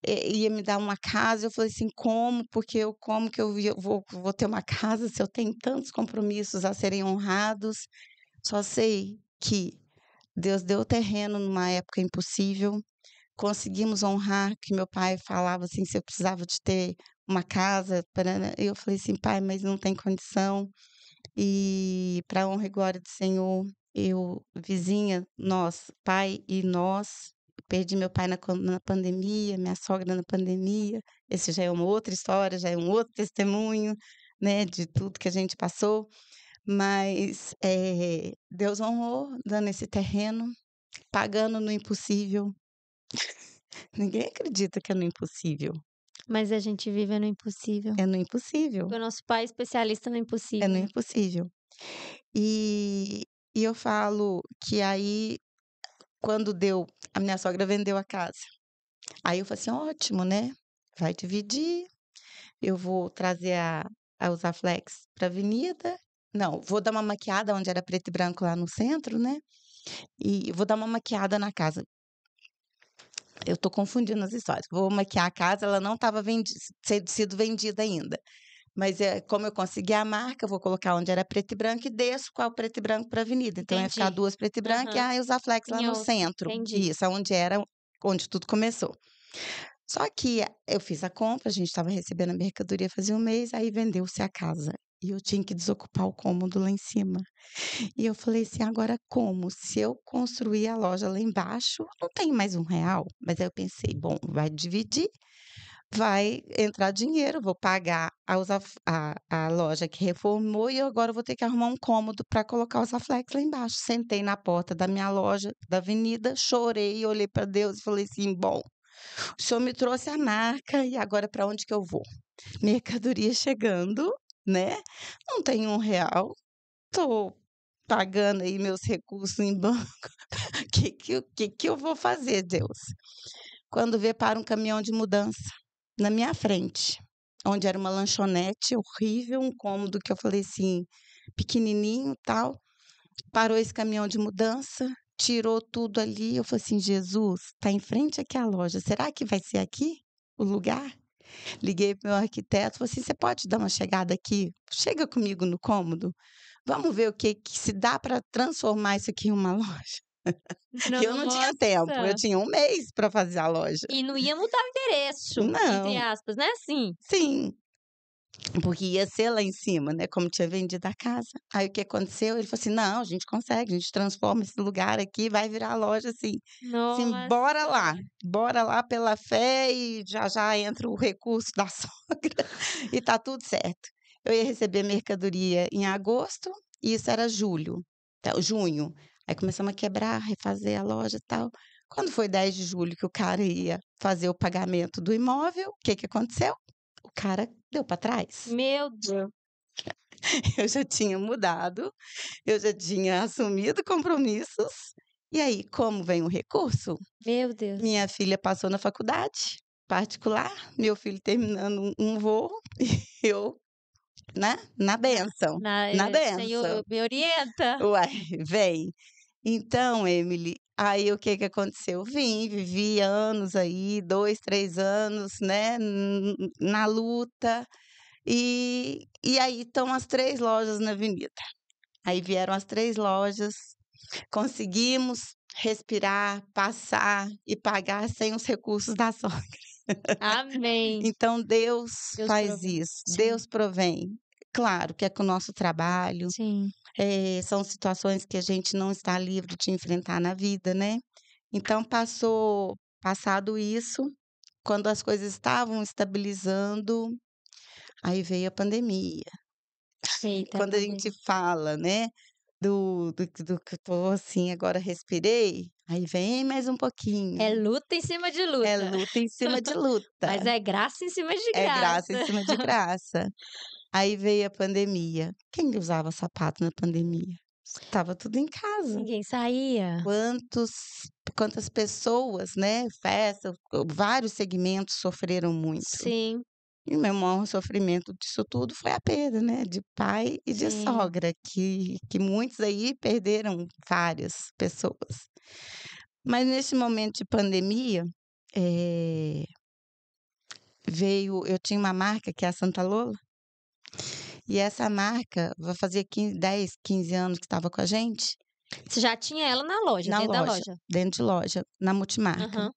Speaker 2: Ia me dar uma casa, eu falei assim: "Como? Porque eu como que eu vou ter uma casa se eu tenho tantos compromissos a serem honrados?" Só sei que Deus deu o terreno numa época impossível, conseguimos honrar, que meu pai falava assim, se eu precisava de ter uma casa, e eu falei assim: "Pai, mas não tem condição." E para honra e glória do Senhor, eu vizinha, nós, pai e nós, perdi meu pai na pandemia, minha sogra na pandemia, esse já é uma outra história, já é um outro testemunho, né, de tudo que a gente passou, mas, Deus honrou dando esse terreno, pagando no impossível. Ninguém acredita que é no impossível,
Speaker 1: Mas a gente vive no impossível.
Speaker 2: é no impossível,
Speaker 1: Porque o nosso pai é especialista no
Speaker 2: é no
Speaker 1: impossível, né.
Speaker 2: impossível. E e eu falo que aí, quando deu, a minha sogra vendeu a casa. Aí eu falei assim: "Ótimo, né, vai dividir, eu vou trazer a Usaflex pra avenida, não, vou dar uma maquiada onde era preto e branco lá no centro, né, e vou dar uma maquiada na casa." Eu tô confundindo as histórias. Vou maquiar a casa, ela não estava sido vendida ainda, mas, como eu consegui a marca, eu vou colocar onde era preto e branco e desço com a preto e branco pra avenida, então ia ficar
Speaker 1: Entendi.
Speaker 2: 2 preto e branco e
Speaker 1: Aham.
Speaker 2: a Usaflex lá
Speaker 1: Em
Speaker 2: no
Speaker 1: outra.
Speaker 2: centro.
Speaker 1: Entendi.
Speaker 2: Isso, aonde era onde tudo começou. Só que eu fiz a compra, a gente estava recebendo a mercadoria fazia um mês, aí vendeu-se a casa, e eu tinha que desocupar o cômodo lá em cima. E eu falei assim: "Agora como? Se eu construir a loja lá embaixo, não tem mais R$ 1." Mas aí eu pensei: "Bom, vai dividir, vai entrar dinheiro, vou pagar a loja que reformou e eu agora vou ter que arrumar um cômodo para colocar o Usaflex lá embaixo." Sentei na porta da minha loja da avenida, chorei, olhei para Deus e falei assim: "Bom, o senhor me trouxe a marca e agora para onde que eu vou?" Mercadoria chegando, né, não tenho R$ 1, tô pagando aí meus recursos em banco, que eu vou fazer, Deus? Quando vê, para um caminhão de mudança na minha frente, onde era uma lanchonete horrível, um cômodo que eu falei assim, pequenininho, tal. Parou esse caminhão de mudança, tirou tudo ali, eu falei assim: "Jesus, tá em frente aqui a loja, será que vai ser aqui o lugar?" Liguei para o meu arquiteto, falei assim: "Você pode dar uma chegada aqui? Chega comigo no cômodo, vamos ver o que se dá para transformar isso aqui em uma loja." E eu não tinha tempo, eu
Speaker 1: Nossa!
Speaker 2: tinha um mês para fazer a loja.
Speaker 1: E não ia mudar o endereço, entre
Speaker 2: Não,
Speaker 1: aspas, né, assim?
Speaker 2: sim, porque ia ser lá em cima, né, como tinha vendido a casa. Aí o que aconteceu, ele falou assim: "Não, a gente consegue, a gente transforma esse lugar aqui, vai virar loja assim." Assim:
Speaker 1: Nossa!
Speaker 2: bora lá pela fé e já já entra o recurso da sogra e tá tudo certo." Eu ia receber mercadoria em agosto, e isso era julho, junho. Aí começamos a quebrar, refazer a loja, e tal. Quando foi 10 de julho que o cara ia fazer o pagamento do imóvel, o que que aconteceu? O cara deu para trás.
Speaker 1: Meu Deus,
Speaker 2: Eu já tinha mudado, eu já tinha assumido compromissos, e aí como vem o recurso?
Speaker 1: meu Deus.
Speaker 2: Minha filha passou na faculdade particular, meu filho terminando um voo, e eu, né, na
Speaker 1: Na
Speaker 2: bênção,
Speaker 1: na
Speaker 2: na
Speaker 1: Senhor,
Speaker 2: bênção.
Speaker 1: me orienta.
Speaker 2: Uai, vem. Então, Emily, Aí o que que aconteceu? Vivi anos aí, 2, 3 anos, né, na luta, e aí estão as 3 lojas na avenida. Aí vieram as 3 lojas, conseguimos respirar, passar e pagar sem os recursos da sogra.
Speaker 1: Amém.
Speaker 2: Então Deus
Speaker 1: Deus
Speaker 2: faz
Speaker 1: provê.
Speaker 2: isso,
Speaker 1: Sim,
Speaker 2: Deus provém. Claro que é com o nosso trabalho,
Speaker 1: sim.
Speaker 2: são situações que a gente não está livre de enfrentar na vida, né. Então passado isso, quando as coisas estavam estabilizando, aí veio a pandemia.
Speaker 1: Eita,
Speaker 2: Quando a gente
Speaker 1: pandemia.
Speaker 2: fala, né, do que eu tô assim, agora respirei, aí vem mais um
Speaker 1: É
Speaker 2: pouquinho.
Speaker 1: luta em cima de
Speaker 2: É
Speaker 1: luta,
Speaker 2: luta em cima de
Speaker 1: mas
Speaker 2: luta,
Speaker 1: é graça em cima de
Speaker 2: é graça em
Speaker 1: graça.
Speaker 2: cima de graça. Aí veio a pandemia. Quem usava sapato na pandemia? Estava tudo em casa.
Speaker 1: Ninguém saía.
Speaker 2: Quantos quantas pessoas, né, festas, vários segmentos sofreram muito.
Speaker 1: Sim,
Speaker 2: E o meu maior sofrimento disso tudo foi a perda, né, de pai e de
Speaker 1: sim.
Speaker 2: sogra, que muitos aí perderam várias pessoas. Mas nesse momento de pandemia, eh, eu tinha uma marca que é a Santa Lola, e essa marca vai fazer 10, 15 anos que estava com a gente,
Speaker 1: Você já tinha ela na loja,
Speaker 2: na
Speaker 1: dentro da
Speaker 2: loja,
Speaker 1: loja?
Speaker 2: dentro de loja, na multimarca.
Speaker 1: Aham.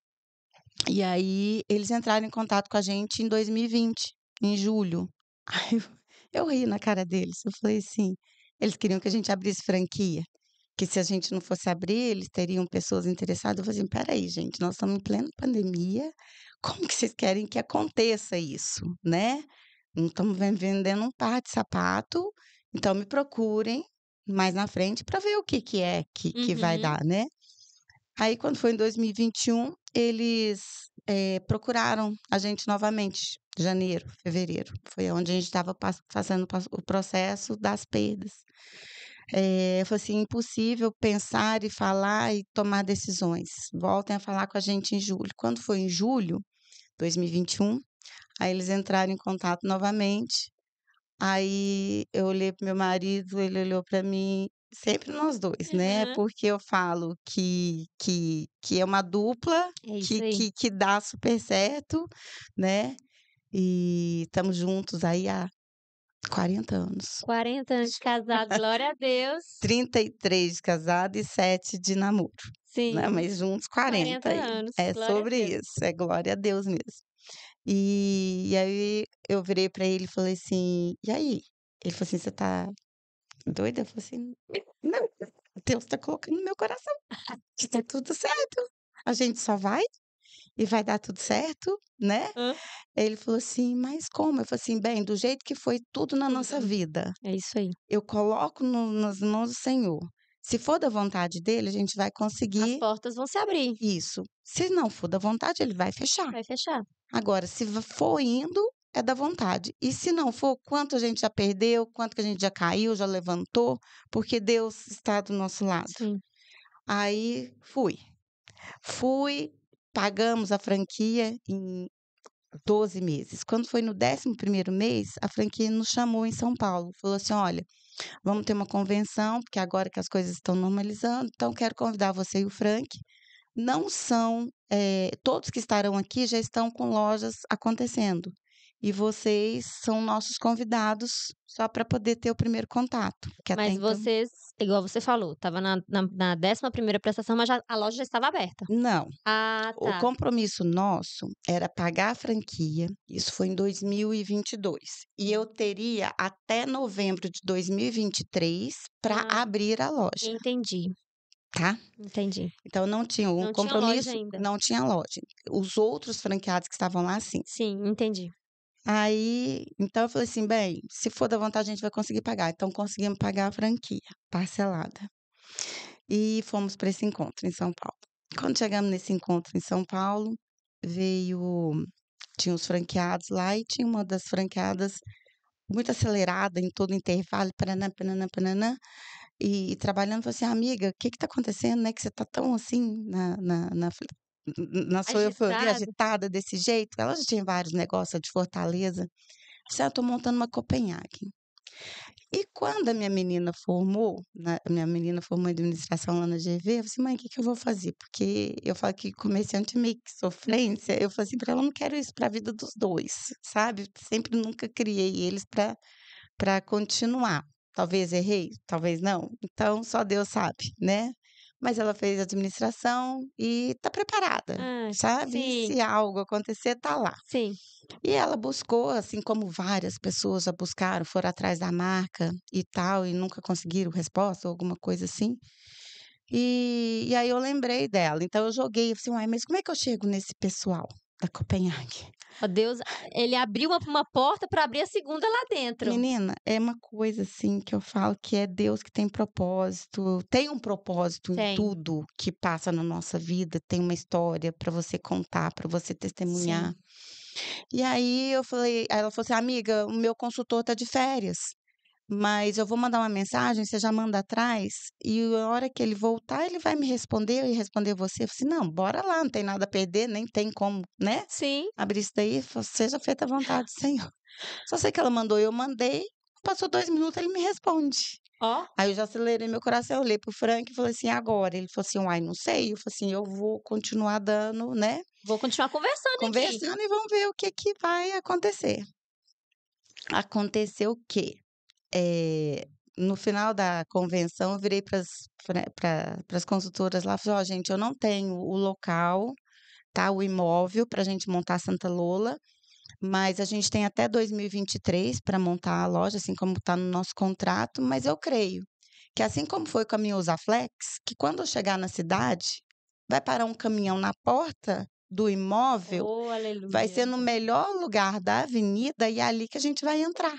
Speaker 2: E aí eles entraram em contato com a gente em 2020, em julho. Aí eu ri na cara deles, eu falei assim, eles queriam que a gente abrisse franquia, que se a gente não fosse abrir, eles teriam pessoas interessadas. Eu falei assim: "Espera aí gente, nós estamos em plena pandemia, como que vocês querem que aconteça isso, né? Não estamos vendendo um par de sapato, então me procurem mais na frente para ver o que que é que vai
Speaker 1: Uhum.
Speaker 2: dar, né?". Aí quando foi em 2021, eles, procuraram a gente novamente, janeiro, fevereiro, foi onde a gente estava fazendo o processo das perdas. Falou assim: "Impossível pensar e falar e tomar decisões, voltem a falar com a gente em julho". Quando foi em julho, 2021, aí eles entraram em contato novamente. Aí eu olhei para meu marido, ele olhou para mim, sempre nós 2, né,
Speaker 1: Aham.
Speaker 2: porque eu falo que é uma dupla
Speaker 1: É isso aí.
Speaker 2: que dá super certo, né, e estamos juntos aí há 40 anos.
Speaker 1: 40 anos de casado, glória a Deus.
Speaker 2: 33 de casado e 7 de namoro, né,
Speaker 1: Sim,
Speaker 2: mas juntos
Speaker 1: 40
Speaker 2: 40 aí.
Speaker 1: anos,
Speaker 2: É
Speaker 1: glória a
Speaker 2: sobre
Speaker 1: Deus.
Speaker 2: isso, é glória a Deus mesmo. E aí eu virei para ele e falei assim: "E aí?". Ele falou assim: "Você tá doida?". Eu falei assim: "Não, Deus tá colocando no meu coração que tá tudo certo, a gente só vai e vai dar tudo certo, né".
Speaker 1: Hã.
Speaker 2: Ele falou assim: "Mas como?". Eu falei assim: "Bem, do jeito que foi tudo na nossa
Speaker 1: Tudo.
Speaker 2: vida,
Speaker 1: É isso aí.
Speaker 2: eu coloco nas mãos do Senhor. Se for da vontade dele, a gente vai
Speaker 1: As
Speaker 2: conseguir
Speaker 1: portas vão se abrir,
Speaker 2: isso. Se não for da vontade, ele vai fechar.
Speaker 1: vai fechar.
Speaker 2: Agora, se for indo, é da vontade. E se não for, quanto a gente já perdeu, quanto que a gente já caiu, já levantou, porque Deus está do nosso lado".
Speaker 1: Sim.
Speaker 2: Aí fui, pagamos a franquia em 12 meses. Quando foi no 11º mês, a franquia nos chamou em São Paulo, falou assim: "Olha, vamos ter uma convenção, porque agora que as coisas estão normalizando, então quero convidar você e o Frank. Não são, todos que estarão aqui já estão com lojas acontecendo, e vocês são nossos convidados só para poder ter o primeiro contato", que até
Speaker 1: Mas
Speaker 2: então
Speaker 1: vocês, igual você falou, estava na 11ª prestação, mas já a loja já estava aberta?
Speaker 2: não.
Speaker 1: Ah,
Speaker 2: O
Speaker 1: tá.
Speaker 2: compromisso nosso era pagar a franquia, isso foi em 2022, e eu teria até novembro de 2023 para
Speaker 1: Ah,
Speaker 2: abrir a loja,
Speaker 1: entendi,
Speaker 2: tá.
Speaker 1: entendi.
Speaker 2: Então não tinha um
Speaker 1: Não tinha loja
Speaker 2: compromisso,
Speaker 1: ainda.
Speaker 2: não tinha loja. Os outros franqueados que estavam lá, sim.
Speaker 1: Sim, entendi.
Speaker 2: Aí, então eu falei assim: "Bem, se for da vontade a gente vai conseguir pagar", então conseguimos pagar a franquia, parcelada. E fomos para esse encontro em São Paulo. Quando chegamos nesse encontro em São Paulo, veio tinha os franqueados lá e tinha uma das franqueadas muito acelerada em todo intervalo, pã-nã-nã, e trabalhando, falou assim: "Amiga, o que que tá acontecendo, né, que você tá tão assim na sua euforia,
Speaker 1: Agitado?
Speaker 2: agitada desse jeito?". Ela já tinha vários negócios de Fortaleza. Assim: "Ah, tô montando uma Copenhagen". E quando a minha menina formou em administração lá na GV, eu falei assim: "Mãe, o que que eu vou fazer?" Porque eu falo que comerciante é meio que sofrência, eu falei assim pra ela: "Eu não quero isso pra vida dos 2, sabe, sempre nunca criei eles pra continuar. Talvez errei, talvez não, então só Deus sabe, né." Mas ela fez administração e tá preparada,
Speaker 1: Ah,
Speaker 2: sabe, e
Speaker 1: sim,
Speaker 2: se algo acontecer, tá lá.
Speaker 1: sim.
Speaker 2: E ela buscou, assim como várias pessoas já buscaram, foram atrás da marca e tal, e nunca conseguiram resposta ou alguma coisa assim. E aí eu lembrei dela, então eu joguei, assim: "Uai, mas como é que eu chego nesse pessoal da Copenhague?"
Speaker 1: Ó, Deus, ele abriu uma porta para abrir a segunda lá dentro.
Speaker 2: Menina, é uma coisa, assim, que eu falo que é Deus que tem um propósito em
Speaker 1: Tem,
Speaker 2: tudo que passa na nossa vida, tem uma história para você contar, para você testemunhar.
Speaker 1: sim.
Speaker 2: E aí ela falou assim: "Amiga, o meu consultor tá de férias, mas eu vou mandar uma mensagem, você já manda atrás, e a hora que ele voltar, ele vai me responder e responder você." Eu falei assim: "Não, bora lá, não tem nada a perder, nem tem como, né,
Speaker 1: Sim,
Speaker 2: abrir isso daí." Falou: "Seja feita a vontade do Senhor." Só sei que ela mandou, eu mandei, passou 2 minutos, ele me responde.
Speaker 1: ó,
Speaker 2: Aí eu já acelerei meu coração, eu olhei para o Frank e falei assim: "Agora?" Ele falou assim: "Uai, não sei." Eu falei assim: "Eu vou continuar dando, né,
Speaker 1: vou continuar conversando aqui.
Speaker 2: conversando e vamos ver o que que vai acontecer." Aconteceu que, no final da convenção, eu virei para as consultoras lá, e falei: "Ó, gente, eu não tenho o local, tá, o imóvel para a gente montar Santa Lola, mas a gente tem até 2023 para montar a loja, assim como está no nosso contrato, mas eu creio que assim como foi com a minha Usaflex, que quando eu chegar na cidade, vai parar um caminhão na porta do imóvel,
Speaker 1: Oh,
Speaker 2: vai
Speaker 1: aleluia.
Speaker 2: ser no melhor lugar da avenida e é ali que a gente vai entrar."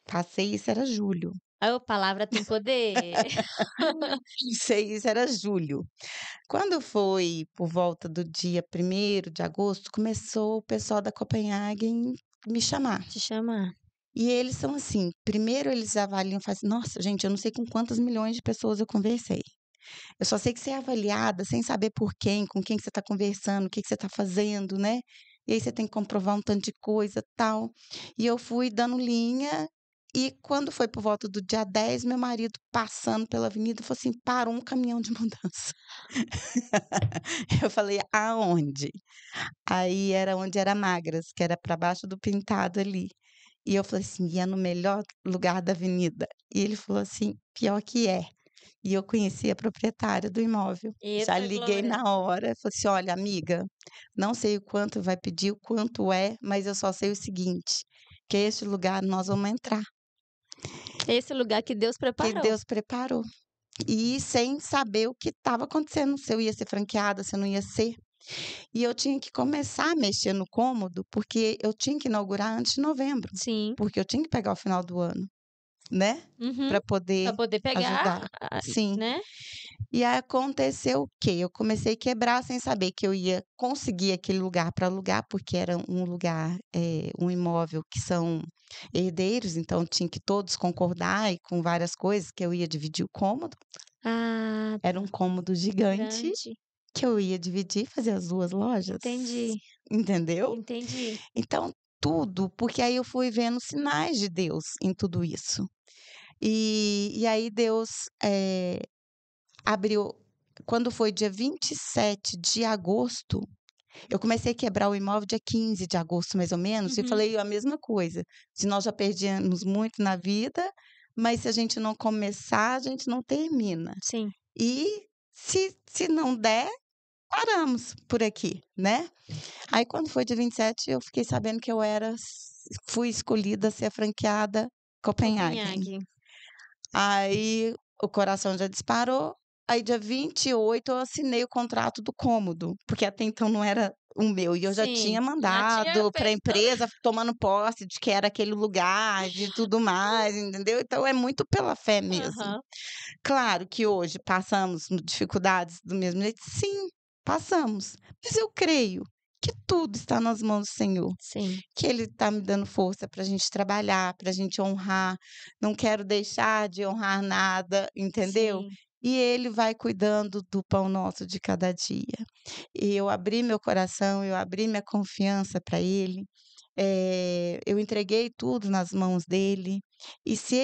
Speaker 2: Passei isso era julho.
Speaker 1: A palavra tem poder.
Speaker 2: Passei isso era julho. Quando foi por volta do dia 1º de agosto, começou o pessoal da Copenhagen me chamar.
Speaker 1: Te chamar.
Speaker 2: E eles são assim, primeiro eles avaliam, fazem assim: "Nossa, gente, eu não sei com quantas milhões de pessoas eu conversei. Eu só sei que você é avaliada sem saber por quem, com quem que você está conversando, o que que você está fazendo, né. E aí você tem que comprovar um tanto de coisa, tal." E eu fui dando linha, e quando foi por volta do dia 10, meu marido passando pela avenida falou assim: "Parou um caminhão de mudança." Eu falei: "Aonde?" Aí era onde era Magras, que era para baixo do Pintado ali. E eu falei assim: "E é no melhor lugar da avenida?" E ele falou assim: "Pior que é." E eu conheci a proprietária do imóvel. Já
Speaker 1: Eita
Speaker 2: liguei
Speaker 1: glória.
Speaker 2: na hora, falei assim: "Olha, amiga, não sei o quanto vai pedir, o quanto é, mas eu só sei o seguinte, que esse lugar nós vamos entrar,
Speaker 1: Esse lugar que Deus
Speaker 2: que
Speaker 1: preparou.
Speaker 2: Deus preparou." E sem saber o que estava acontecendo, se eu ia ser franqueada, se eu não ia ser. E eu tinha que começar a mexer no cômodo, porque eu tinha que inaugurar antes de novembro,
Speaker 1: Sim.
Speaker 2: porque eu tinha que pegar o final do ano, né,
Speaker 1: Uhum.
Speaker 2: para
Speaker 1: Pra
Speaker 2: poder
Speaker 1: poder pegar,
Speaker 2: ajudar. Sim.
Speaker 1: né.
Speaker 2: E aí aconteceu o quê? Eu comecei a quebrar sem saber que eu ia conseguir aquele lugar para alugar, porque era um lugar, um imóvel que são herdeiros, então tinha que todos concordar e com várias coisas, que eu ia dividir o cômodo.
Speaker 1: Ah,
Speaker 2: Era um cômodo gigante
Speaker 1: grande.
Speaker 2: que eu ia dividir, fazer as 2 lojas,
Speaker 1: Entendi,
Speaker 2: entendeu?
Speaker 1: entendi.
Speaker 2: Então tudo, porque aí eu fui vendo sinais de Deus em tudo isso. E aí Deus, abriu quando foi dia 27 de agosto, eu comecei a quebrar o imóvel dia 15 de agosto, mais ou menos, e
Speaker 1: Uhum.
Speaker 2: falei a mesma coisa, se nós já perdemos muito na vida, mas se a gente não começar, a gente não termina.
Speaker 1: Sim.
Speaker 2: E se não der, paramos por aqui, né. Aí quando foi dia 27, eu fiquei sabendo que eu fui escolhida a ser a franqueada Copenhagen.
Speaker 1: Copenhague.
Speaker 2: Aí o coração já disparou, aí dia 28 eu assinei o contrato do cômodo, porque até então não era o meu, e eu já
Speaker 1: Sim,
Speaker 2: tinha
Speaker 1: já tinha
Speaker 2: mandado para a
Speaker 1: feito toda
Speaker 2: empresa tomando posse de que era aquele lugar, de tudo mais, entendeu. Então é muito pela fé mesmo.
Speaker 1: aham,
Speaker 2: Claro que hoje passamos dificuldades do mesmo jeito? Sim, passamos, mas eu creio que tudo está nas mãos do Senhor,
Speaker 1: sim,
Speaker 2: que Ele está me dando força para a gente trabalhar, para a gente honrar, não quero deixar de honrar nada, entendeu?
Speaker 1: sim,
Speaker 2: E Ele vai cuidando do pão nosso de cada dia. E eu abri meu coração, eu abri minha confiança para Ele, eu entreguei tudo nas mãos dele, e se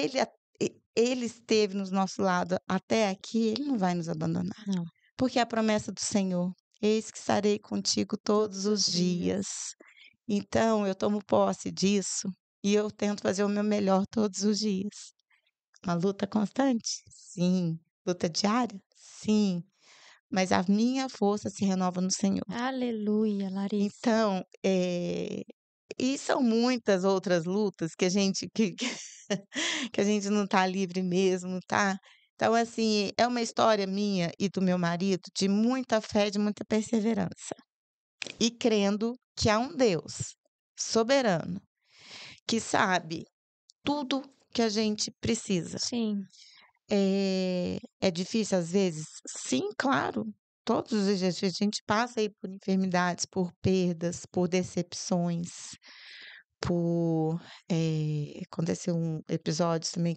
Speaker 2: ele esteve no nosso lado até aqui, ele não vai nos abandonar,
Speaker 1: Não,
Speaker 2: porque é a promessa do Senhor: "Eis que estarei contigo todos
Speaker 1: todos
Speaker 2: os
Speaker 1: os dias.
Speaker 2: dias". Então eu tomo posse disso, e eu tento fazer o meu melhor todos os dias. Uma luta constante? Sim. Luta diária? Sim. Mas a minha força se renova no Senhor.
Speaker 1: Aleluia, Larissa.
Speaker 2: Então, e são muitas outras lutas que a gente que que a gente não tá livre mesmo, tá. Então, assim, é uma história minha e do meu marido de muita fé, de muita perseverança. E crendo que há um Deus soberano, que sabe tudo que a gente precisa.
Speaker 1: Sim,
Speaker 2: É difícil às vezes? Sim, claro. Todos os dias a gente passa aí por enfermidades, por perdas, por decepções, por, aconteceu um episódio também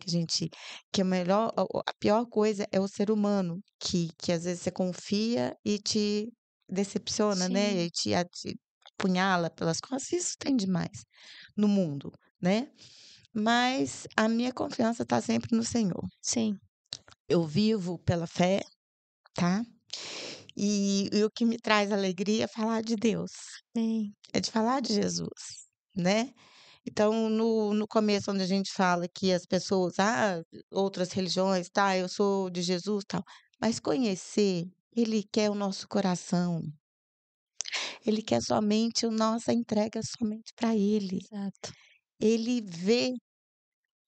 Speaker 2: que a melhor a pior coisa é o ser humano, que às vezes você confia e te decepciona, né,
Speaker 1: sim,
Speaker 2: e te apunhala pelas costas, isso tem demais no mundo, né. Mas a minha confiança está sempre no Senhor.
Speaker 1: sim,
Speaker 2: Eu vivo pela fé, tá? E o que me traz alegria é falar de Deus,
Speaker 1: sim,
Speaker 2: é de falar de Jesus, né? Então, no começo, onde a gente fala que as pessoas, outras religiões, tá, eu sou de Jesus, tal, mas conhecer, Ele quer o nosso coração, Ele quer somente a nossa entrega somente para Ele.
Speaker 1: exato.
Speaker 2: Ele vê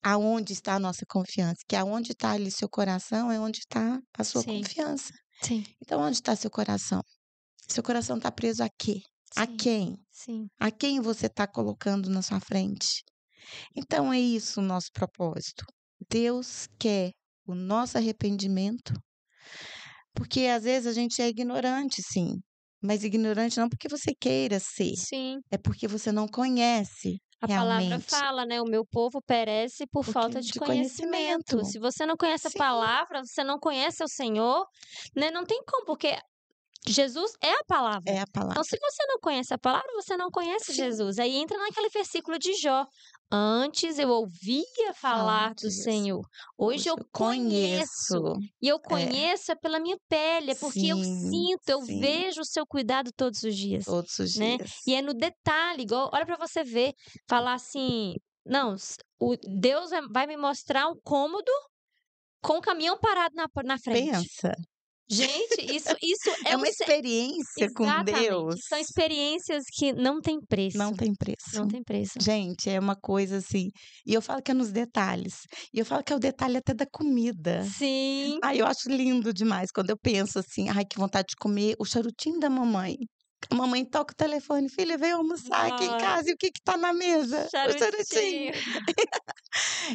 Speaker 2: aonde está a nossa confiança, que aonde está ali seu coração é onde está a sua
Speaker 1: Sim,
Speaker 2: confiança.
Speaker 1: sim,
Speaker 2: Então, onde está seu coração? Seu coração está preso a quê? A
Speaker 1: sim,
Speaker 2: quem?
Speaker 1: sim,
Speaker 2: A quem você está colocando na sua frente? Então é isso o nosso propósito. Deus quer o nosso arrependimento, porque às vezes a gente é ignorante, sim, mas ignorante não porque você queira ser,
Speaker 1: sim.
Speaker 2: é porque você não conhece
Speaker 1: A palavra
Speaker 2: realmente,
Speaker 1: fala, né, o meu povo perece por
Speaker 2: porque
Speaker 1: falta de
Speaker 2: de
Speaker 1: conhecimento.
Speaker 2: conhecimento.
Speaker 1: Se você não conhece a
Speaker 2: Sim,
Speaker 1: palavra, você não conhece o Senhor, né, não tem como, porque Jesus é a palavra.
Speaker 2: é a
Speaker 1: Então, se
Speaker 2: palavra.
Speaker 1: você não conhece a palavra, você não conhece
Speaker 2: Sim,
Speaker 1: Jesus. Aí entra naquele versículo de Jó: "Antes eu ouvia
Speaker 2: falar
Speaker 1: falar do
Speaker 2: de Jesus.
Speaker 1: Senhor, hoje
Speaker 2: Hoje
Speaker 1: eu
Speaker 2: eu conheço.
Speaker 1: conheço". E eu
Speaker 2: É,
Speaker 1: conheço é pela minha pele, é porque eu
Speaker 2: sim,
Speaker 1: sinto, eu
Speaker 2: sim,
Speaker 1: vejo o seu cuidado todos os dias,
Speaker 2: todos os
Speaker 1: né.
Speaker 2: dias.
Speaker 1: E é no detalhe, igual olha para você ver, falar assim: "Não, o Deus vai me mostrar um cômodo com o caminhão parado na frente".
Speaker 2: Pensa.
Speaker 1: Gente, isso
Speaker 2: É
Speaker 1: é o
Speaker 2: uma experiência com Deus,
Speaker 1: exatamente. São experiências que não têm
Speaker 2: não
Speaker 1: preço,
Speaker 2: tem preço.
Speaker 1: não tem preço.
Speaker 2: Gente, é uma coisa assim, e eu falo que é nos detalhes, e eu falo que é o detalhe até da comida.
Speaker 1: Sim.
Speaker 2: Ai, eu acho lindo demais quando eu penso assim: "Ai, que vontade de comer o charutinho da mamãe". A mamãe toca o telefone: "Filha, veio almoçar aqui em
Speaker 1: Ai,
Speaker 2: casa e o que que tá na mesa? O charutinho".
Speaker 1: charutinho.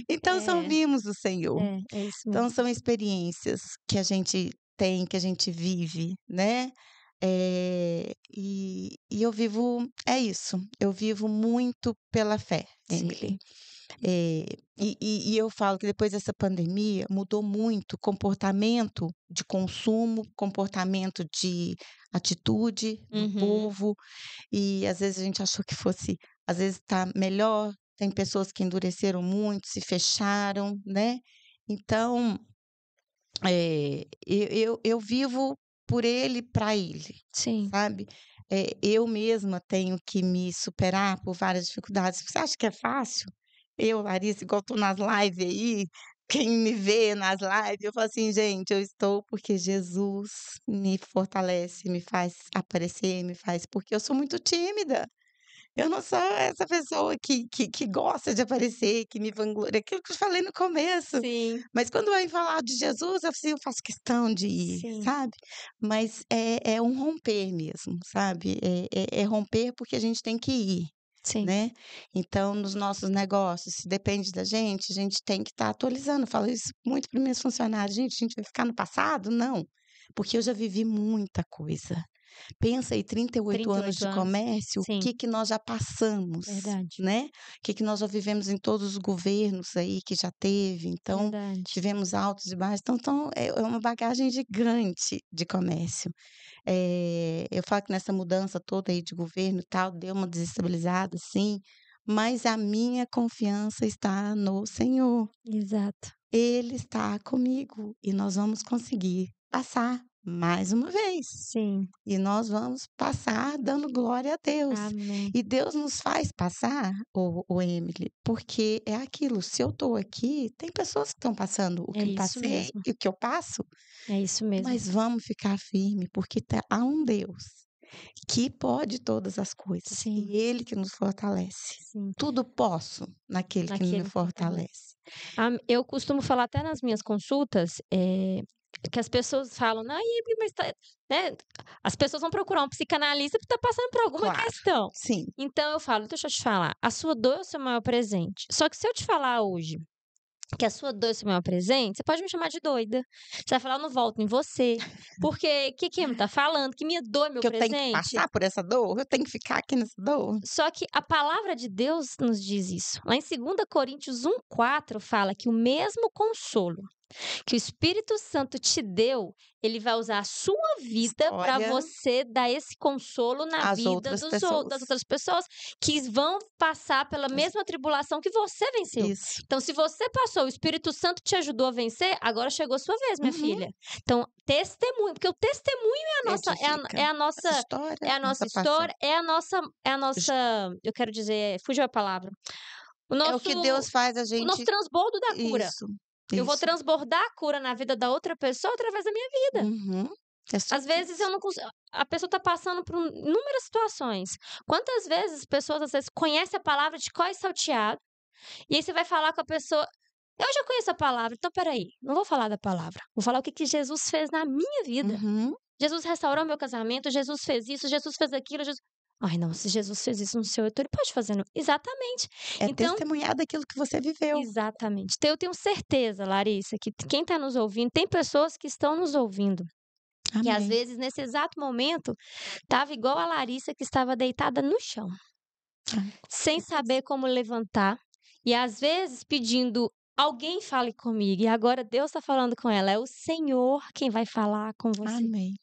Speaker 2: Então são
Speaker 1: É,
Speaker 2: mimos do Senhor.
Speaker 1: é isso
Speaker 2: Então
Speaker 1: mesmo.
Speaker 2: são experiências que a gente tem, que a gente vive, né. E eu vivo é isso, eu vivo muito pela fé, Emily.
Speaker 1: Sim.
Speaker 2: E eu falo que depois dessa pandemia mudou muito o comportamento de consumo, comportamento de atitude do
Speaker 1: Uhum.
Speaker 2: povo, e às vezes a gente achou que fosse às vezes tá melhor, tem pessoas que endureceram muito, se fecharam, né. Então, eu vivo por ele, para ele,
Speaker 1: Sim.
Speaker 2: sabe. Eu mesma tenho que me superar por várias dificuldades. Você acha que é fácil? Eu, Larissa, igual tô nas live aí, quem me vê nas lives, eu falo assim: "Gente, eu estou porque Jesus me fortalece, me faz aparecer, me faz", porque eu sou muito tímida. Eu não sou essa pessoa que gosta de aparecer, que me vangloria, aquilo que eu falei no começo.
Speaker 1: Sim,
Speaker 2: Mas quando vai falar de Jesus, assim, eu faço questão de ir,
Speaker 1: sim,
Speaker 2: sabe. Mas é um romper mesmo, sabe. É romper porque a gente tem que ir,
Speaker 1: sim,
Speaker 2: né. Então nos nossos negócios, se depende da gente, a gente tem que estar atualizando. Eu falo isso muito para os meus funcionários: "Gente, a gente vai ficar no passado? Não, porque eu já vivi muita coisa". Pensa aí, 38
Speaker 1: trinta e
Speaker 2: anos
Speaker 1: oito
Speaker 2: de
Speaker 1: anos.
Speaker 2: comércio, o
Speaker 1: Sim,
Speaker 2: que nós já passamos,
Speaker 1: verdade,
Speaker 2: né, o que nós já vivemos em todos os governos aí que já teve, então
Speaker 1: verdade.
Speaker 2: tivemos altos e baixos, então é uma bagagem gigante de comércio. Eu falo que nessa mudança toda aí de governo e tal, deu uma desestabilizada sim, mas a minha confiança está no Senhor.
Speaker 1: Exato.
Speaker 2: Ele está comigo e nós vamos conseguir passar mais uma vez.
Speaker 1: Sim.
Speaker 2: E nós vamos passar dando glória a Deus.
Speaker 1: Amém.
Speaker 2: E Deus nos faz passar, o Emily, porque é aquilo, se eu estou aqui, tem pessoas que estão passando o
Speaker 1: É
Speaker 2: que eu
Speaker 1: isso
Speaker 2: passei
Speaker 1: mesmo.
Speaker 2: e o que eu passo,
Speaker 1: É isso mesmo.
Speaker 2: mas vamos ficar firme, porque há um Deus que pode todas as coisas,
Speaker 1: Sim.
Speaker 2: e Ele que nos fortalece.
Speaker 1: Sim.
Speaker 2: Tudo posso naquele que me
Speaker 1: Naquele que
Speaker 2: fortalece.
Speaker 1: Eu costumo falar até nas minhas consultas, que as pessoas falam, aí, mas né? As pessoas vão procurar um psicanalista porque tá passando por alguma
Speaker 2: Claro,
Speaker 1: questão.
Speaker 2: sim.
Speaker 1: Então eu falo, deixa eu te falar, a sua dor é o seu maior presente. Só que se eu te falar hoje que a sua dor é o seu maior presente, você pode me chamar de doida. Você vai falar, eu não volto em você. Porque o que me tá falando? Que minha dor é meu
Speaker 2: Que eu tenho que
Speaker 1: presente?
Speaker 2: passar por essa dor? Eu tenho que ficar aqui nessa dor?
Speaker 1: Só que a palavra de Deus nos diz isso. Lá em 2 Coríntios 1:4 fala que o mesmo consolo que o Espírito Santo te deu, ele vai usar a sua vida para
Speaker 2: História
Speaker 1: você dar esse consolo na
Speaker 2: às
Speaker 1: vida
Speaker 2: outras
Speaker 1: das
Speaker 2: pessoas.
Speaker 1: outras pessoas que vão passar pela mesma tribulação que você venceu.
Speaker 2: Isso.
Speaker 1: Então, se você passou, o Espírito Santo te ajudou a vencer, agora chegou a sua vez, minha
Speaker 2: Uhum.
Speaker 1: filha. Então, testemunho, porque o testemunho é a nossa,
Speaker 2: Edifica.
Speaker 1: é a
Speaker 2: Essa
Speaker 1: nossa,
Speaker 2: história,
Speaker 1: é a nossa
Speaker 2: nossa
Speaker 1: história, é a nossa, eu quero dizer, fugiu a palavra.
Speaker 2: É o que Deus faz a
Speaker 1: O nosso
Speaker 2: gente.
Speaker 1: transbordo da cura.
Speaker 2: Isso.
Speaker 1: Eu vou
Speaker 2: Isso.
Speaker 1: transbordar a cura na vida da outra pessoa através da minha vida.
Speaker 2: Uhum. É
Speaker 1: Às vezes
Speaker 2: isso.
Speaker 1: eu não consigo. A pessoa está passando por inúmeras situações. Quantas vezes pessoas às vezes conhecem a palavra de cor e salteado, e aí você vai falar com a pessoa. Eu já conheço a palavra, então peraí, não vou falar da palavra. Vou falar o que Jesus fez na minha vida.
Speaker 2: Uhum.
Speaker 1: Jesus restaurou meu casamento, Jesus fez isso, Jesus fez aquilo. Ai, não, se Jesus fez isso no seu, então ele pode fazer no. Exatamente.
Speaker 2: É
Speaker 1: Então,
Speaker 2: testemunhar daquilo que você viveu.
Speaker 1: exatamente. Então, eu tenho certeza, Larissa, que quem está nos ouvindo, tem pessoas que estão nos ouvindo. Que às
Speaker 2: Amém.
Speaker 1: vezes, nesse exato momento, estava igual a Larissa que estava deitada no chão,
Speaker 2: Ai,
Speaker 1: sem saber como levantar, e às vezes pedindo, alguém fale comigo. E agora Deus está falando com ela, é o Senhor quem vai falar com você.
Speaker 2: Amém.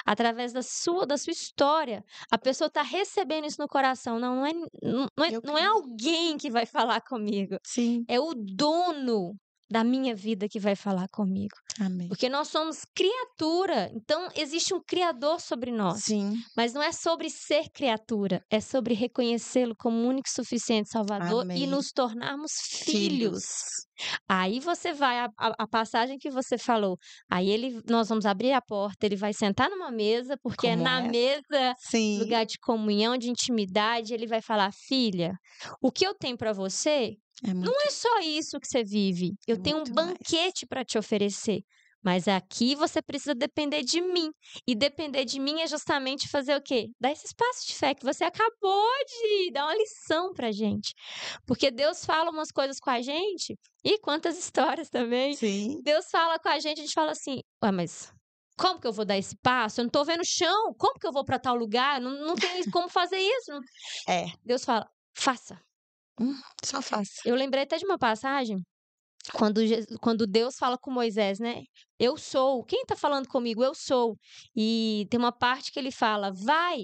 Speaker 1: Através da sua história, a pessoa está recebendo isso no coração. Não é
Speaker 2: Eu
Speaker 1: alguém que vai falar comigo.
Speaker 2: Sim.
Speaker 1: É o dono da minha vida que vai falar comigo.
Speaker 2: Amém.
Speaker 1: Porque nós somos criatura, então existe um criador sobre nós.
Speaker 2: Sim.
Speaker 1: Mas não é sobre ser criatura, é sobre reconhecê-lo como único e suficiente Salvador e
Speaker 2: Amém.
Speaker 1: nos tornarmos filhos. Aí você vai, a passagem que você falou, aí nós vamos abrir a porta, ele vai sentar numa mesa, porque é
Speaker 2: Como
Speaker 1: na
Speaker 2: essa.
Speaker 1: mesa,
Speaker 2: Sim.
Speaker 1: lugar de comunhão, de intimidade, ele vai falar, filha, o que eu tenho para você
Speaker 2: É muito.
Speaker 1: não é só isso que você vive. Eu tenho um
Speaker 2: muito mais.
Speaker 1: banquete para te oferecer. Mas aqui você precisa depender de mim. E depender de mim é justamente fazer o quê? Dar esse espaço de fé que você acabou de dar uma lição pra gente. Porque Deus fala umas coisas com a gente, e quantas histórias também.
Speaker 2: Sim.
Speaker 1: Deus fala com a gente fala assim, ué, mas como que eu vou dar esse passo? Eu não tô vendo o chão. Como que eu vou para tal lugar? Não tem como fazer isso.
Speaker 2: É.
Speaker 1: Deus fala, faça.
Speaker 2: Só faça.
Speaker 1: Eu lembrei até de uma passagem, quando Deus fala com Moisés, né? Eu sou. Quem tá falando comigo? Eu sou. E tem uma parte que ele fala, vai.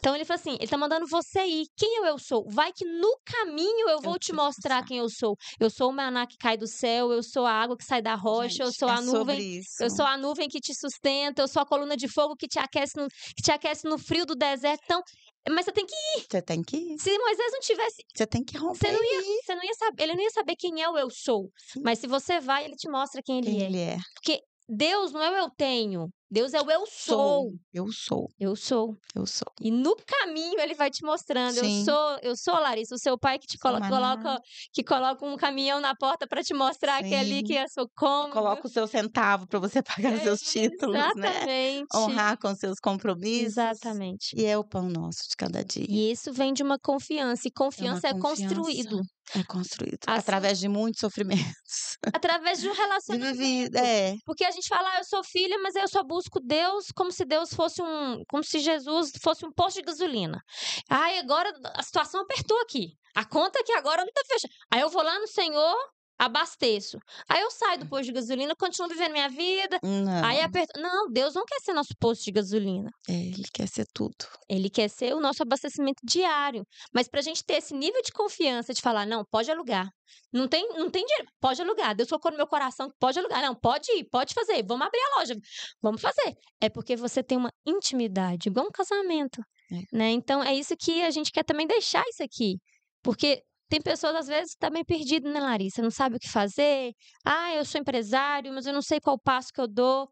Speaker 1: Então ele fala assim, ele tá mandando você ir. Quem eu sou? Vai que no caminho eu vou te mostrar quem eu sou. Eu sou o maná que cai do céu, eu sou a água que sai da rocha, eu sou a nuvem. Eu sou a nuvem que te sustenta, eu sou a coluna de fogo que te aquece no frio do deserto. Então, mas você tem que ir.
Speaker 2: Você tem que ir.
Speaker 1: Se Moisés não tivesse,
Speaker 2: Você tem que romper.
Speaker 1: você não ia saber, ele não ia saber quem é o eu sou.
Speaker 2: Sim.
Speaker 1: Mas se você vai, ele te mostra quem
Speaker 2: Quem
Speaker 1: ele é.
Speaker 2: ele é.
Speaker 1: Porque Deus não é o eu tenho. Deus é o eu sou.
Speaker 2: Eu sou.
Speaker 1: Eu sou.
Speaker 2: Eu sou.
Speaker 1: E no caminho ele vai te mostrando.
Speaker 2: Sim.
Speaker 1: Eu sou, Larissa, o seu pai que te coloca um caminhão na porta para te mostrar que é ali que é seu cômodo.
Speaker 2: Coloca o seu centavo para você pagar seus títulos, né?
Speaker 1: Exatamente.
Speaker 2: Honrar com seus compromissos.
Speaker 1: Exatamente.
Speaker 2: E é o pão nosso de cada dia.
Speaker 1: E isso vem de uma confiança. E confiança é construído.
Speaker 2: É construído.
Speaker 1: Assim,
Speaker 2: através de muitos sofrimentos.
Speaker 1: Através de um relacionamento.
Speaker 2: De vida, é.
Speaker 1: Porque a gente fala, eu sou filha, mas eu só busco Deus como se Deus fosse como se Jesus fosse um posto de gasolina. Ai, agora a situação apertou aqui. A conta que agora não tá fechando. Aí eu vou lá no Senhor, abasteço. Aí eu saio do posto de gasolina, continuo vivendo minha vida, aí
Speaker 2: Não,
Speaker 1: aperto não, Deus não quer ser nosso posto de gasolina.
Speaker 2: ele quer ser tudo.
Speaker 1: Ele quer ser o nosso abastecimento diário. Mas pra gente ter esse nível de confiança de falar: "Não, pode alugar. Não tem dinheiro, pode alugar. Deus colocou no meu coração que pode alugar. Não, pode ir, pode fazer. Vamos abrir a loja, vamos fazer". É porque você tem uma intimidade, igual um casamento,
Speaker 2: É.
Speaker 1: né. Então é isso que a gente quer também deixar isso aqui. Porque tem pessoas, às vezes, que tá meio perdido, né, Larissa, não sabe o que fazer. "Ah, eu sou empresário, mas eu não sei qual passo que eu dou".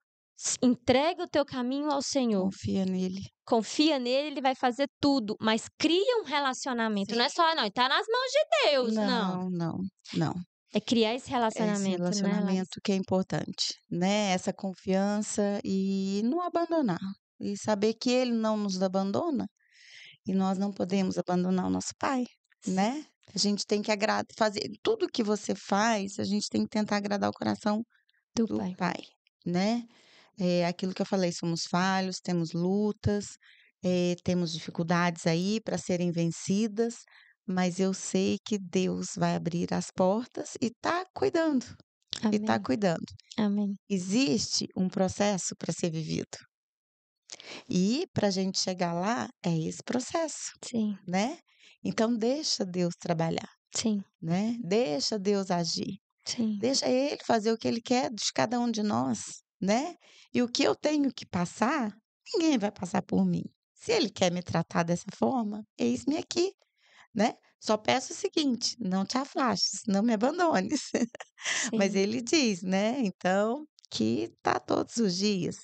Speaker 1: Entrega o teu caminho ao Senhor.
Speaker 2: Confia nele.
Speaker 1: Confia nele, ele vai fazer tudo, mas cria um relacionamento, não é
Speaker 2: Sim.
Speaker 1: só: "Não, tá nas mãos de Deus", não.
Speaker 2: Não, não, não.
Speaker 1: É criar esse
Speaker 2: É esse
Speaker 1: relacionamento, né, Larissa?
Speaker 2: relacionamento que é importante, né, essa confiança e não abandonar, e saber que ele não nos abandona, e nós não podemos abandonar o nosso pai,
Speaker 1: Sim,
Speaker 2: né. A gente tem que fazer tudo que você faz, a gente tem que tentar agradar o coração
Speaker 1: do
Speaker 2: do
Speaker 1: pai.
Speaker 2: pai, né. É aquilo que eu falei, somos falhos, temos lutas, temos dificuldades aí para serem vencidas, mas eu sei que Deus vai abrir as portas e tá cuidando, e tá
Speaker 1: Amém,
Speaker 2: cuidando.
Speaker 1: amém.
Speaker 2: Existe um processo para ser vivido, e para a gente chegar lá é esse processo,
Speaker 1: Sim,
Speaker 2: né. Então deixa Deus trabalhar,
Speaker 1: sim,
Speaker 2: né, deixa Deus agir.
Speaker 1: sim,
Speaker 2: Deixa ele fazer o que ele quer de cada um de nós, né. E o que eu tenho que passar, ninguém vai passar por mim. Se ele quer me tratar dessa forma, eis-me aqui, né. Só peço o seguinte: não te afastes, não me abandones. Mas
Speaker 1: sim,
Speaker 2: ele diz, né, então, que tá todos os dias.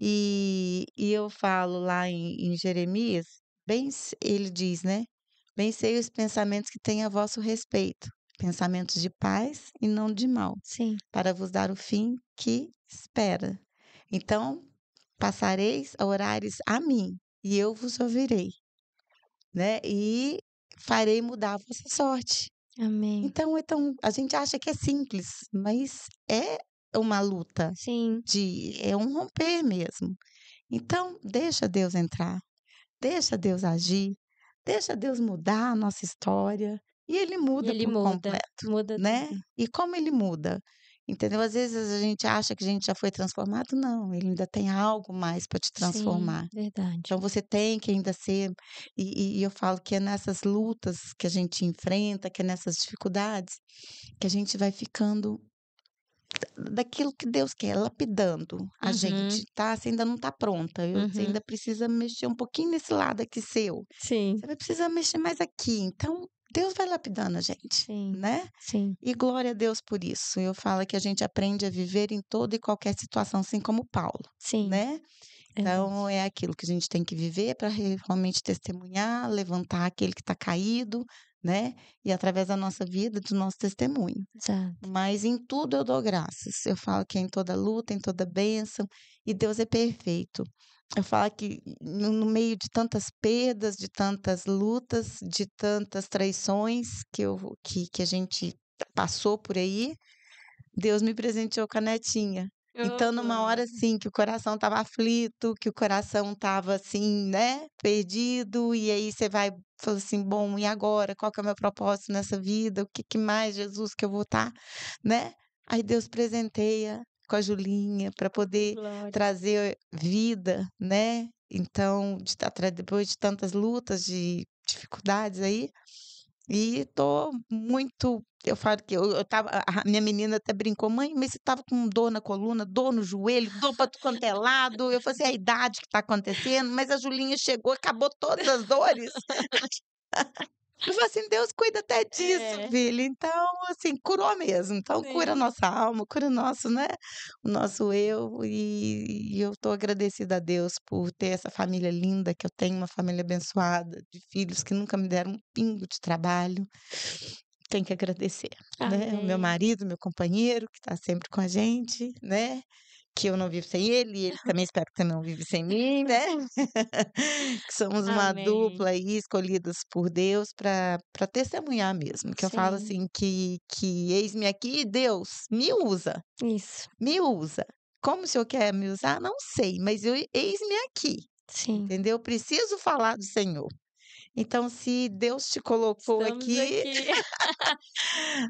Speaker 2: E eu falo lá em Jeremias, ele diz, né: "Bem sei os pensamentos que tenho a vosso respeito, pensamentos de paz e não de mal,
Speaker 1: sim.
Speaker 2: para vos dar o fim que espera. Então, passareis a orares a mim, e eu vos ouvirei, né, e farei mudar a vossa sorte".
Speaker 1: Amém.
Speaker 2: Então a gente acha que é simples, mas é uma luta,
Speaker 1: Sim,
Speaker 2: é um romper mesmo. Então deixa Deus entrar, deixa Deus agir, deixa Deus mudar a nossa história, e ele
Speaker 1: e
Speaker 2: muda
Speaker 1: ele
Speaker 2: por
Speaker 1: muda,
Speaker 2: completo,
Speaker 1: muda
Speaker 2: né.
Speaker 1: tudo.
Speaker 2: E como ele muda, entendeu. Às vezes a gente acha que a gente já foi transformado, não, ele ainda tem algo mais para te
Speaker 1: Sim,
Speaker 2: transformar.
Speaker 1: verdade.
Speaker 2: Então você tem que ainda ser, e eu falo que é nessas lutas que a gente enfrenta, que é nessas dificuldades, que a gente vai ficando daquilo que Deus quer, lapidando a
Speaker 1: Uhum,
Speaker 2: gente, tá. Você ainda não está pronta, você
Speaker 1: uhum.
Speaker 2: ainda precisa mexer um pouquinho nesse lado aqui seu,
Speaker 1: Sim,
Speaker 2: você vai precisar mexer mais aqui, então Deus vai lapidando a gente,
Speaker 1: sim,
Speaker 2: né.
Speaker 1: sim,
Speaker 2: E glória a Deus por isso, eu falo que a gente aprende a viver em toda e qualquer situação, assim como Paulo,
Speaker 1: sim,
Speaker 2: né. Então
Speaker 1: verdade.
Speaker 2: é aquilo que a gente tem que viver para realmente testemunhar, levantar aquele que está caído, né, e através da nossa vida, do nosso testemunho.
Speaker 1: Exato.
Speaker 2: Mas em tudo eu dou graças. Eu falo que é em toda luta, em toda bênção, e Deus é perfeito. Eu falo que no meio de tantas perdas, de tantas lutas, de tantas traições que a gente passou por aí, Deus me presenteou com a netinha.
Speaker 1: Oh,
Speaker 2: Então, numa hora,
Speaker 1: glória.
Speaker 2: assim, que o coração estava aflito, que o coração estava, assim, né, perdido, e aí você vai fala assim: "Bom, e agora? Qual que é o meu propósito nessa vida? O que que mais, Jesus, que eu vou estar", né. Aí Deus presenteia com a Julinha para
Speaker 1: Oh,
Speaker 2: poder
Speaker 1: glória.
Speaker 2: trazer vida, né. Então, de ta tra depois de tantas lutas, de dificuldades aí, e tô muito, eu falo que eu estava, a minha menina até brincou: "Mãe, mas você estava com dor na coluna, dor no joelho, dor pra tudo quanto é lado". Eu falei assim: "É a idade que tá acontecendo", mas a Julinha chegou, acabou todas as dores. Eu falei assim: "Deus cuida até disso,
Speaker 1: É,
Speaker 2: filha". Então, assim, curou mesmo. Então cura a
Speaker 1: sim,
Speaker 2: nossa alma, cura o nosso, né, o nosso eu, e eu tô agradecida a Deus por ter essa família linda que eu tenho, uma família abençoada, de filhos que nunca me deram um pingo de trabalho. Tenho que agradecer, né, o meu
Speaker 1: amém.
Speaker 2: marido, meu companheiro, que está sempre com a gente, né, que eu não vivo sem ele, e ele também espero que não vive sem mim, né. Que somos uma
Speaker 1: Amém.
Speaker 2: dupla aí escolhidas por Deus para testemunhar mesmo, que eu falo
Speaker 1: Sim,
Speaker 2: assim que eis-me aqui, Deus,
Speaker 1: isso.
Speaker 2: me usa. Como o senhor quer me usar? Não sei, mas eu eis-me aqui,
Speaker 1: Sim,
Speaker 2: entendeu. Preciso falar do Senhor. Então, se Deus te colocou
Speaker 1: Estamos
Speaker 2: aqui,
Speaker 1: aqui.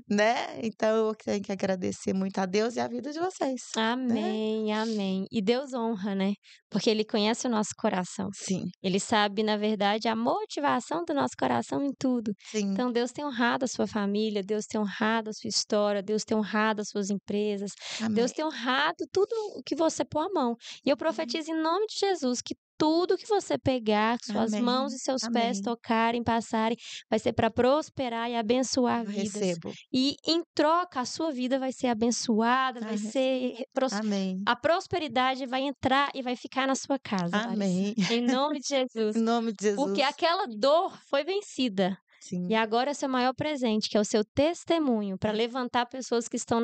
Speaker 2: né, então eu tenho que agradecer muito a Deus e a vida de vocês, né.
Speaker 1: Amém, amém. E Deus honra, né, porque Ele conhece o nosso coração.
Speaker 2: Sim,
Speaker 1: Ele sabe, na verdade, a motivação do nosso coração em tudo.
Speaker 2: sim,
Speaker 1: Então, Deus tem honrado a sua família, Deus tem honrado a sua história, Deus tem honrado as suas empresas, Deus
Speaker 2: amém.
Speaker 1: tem honrado tudo o que você pôr a mão. E eu
Speaker 2: Uhum.
Speaker 1: profetizo em nome de Jesus que tudo que você pegar, que suas mãos
Speaker 2: Amém,
Speaker 1: e seus pés
Speaker 2: amém.
Speaker 1: tocarem, passarem, vai ser para prosperar e abençoar
Speaker 2: Eu
Speaker 1: vidas.
Speaker 2: recebo.
Speaker 1: E em troca, a sua vida vai ser abençoada, vai
Speaker 2: Ai,
Speaker 1: ser
Speaker 2: amém,
Speaker 1: a prosperidade vai entrar e vai ficar na sua casa, Larissa.
Speaker 2: amém.
Speaker 1: Em nome de Jesus.
Speaker 2: Em nome de
Speaker 1: Porque
Speaker 2: Jesus.
Speaker 1: aquela dor foi vencida. E
Speaker 2: Sim,
Speaker 1: agora é seu maior presente, que é o seu testemunho, para levantar pessoas que estão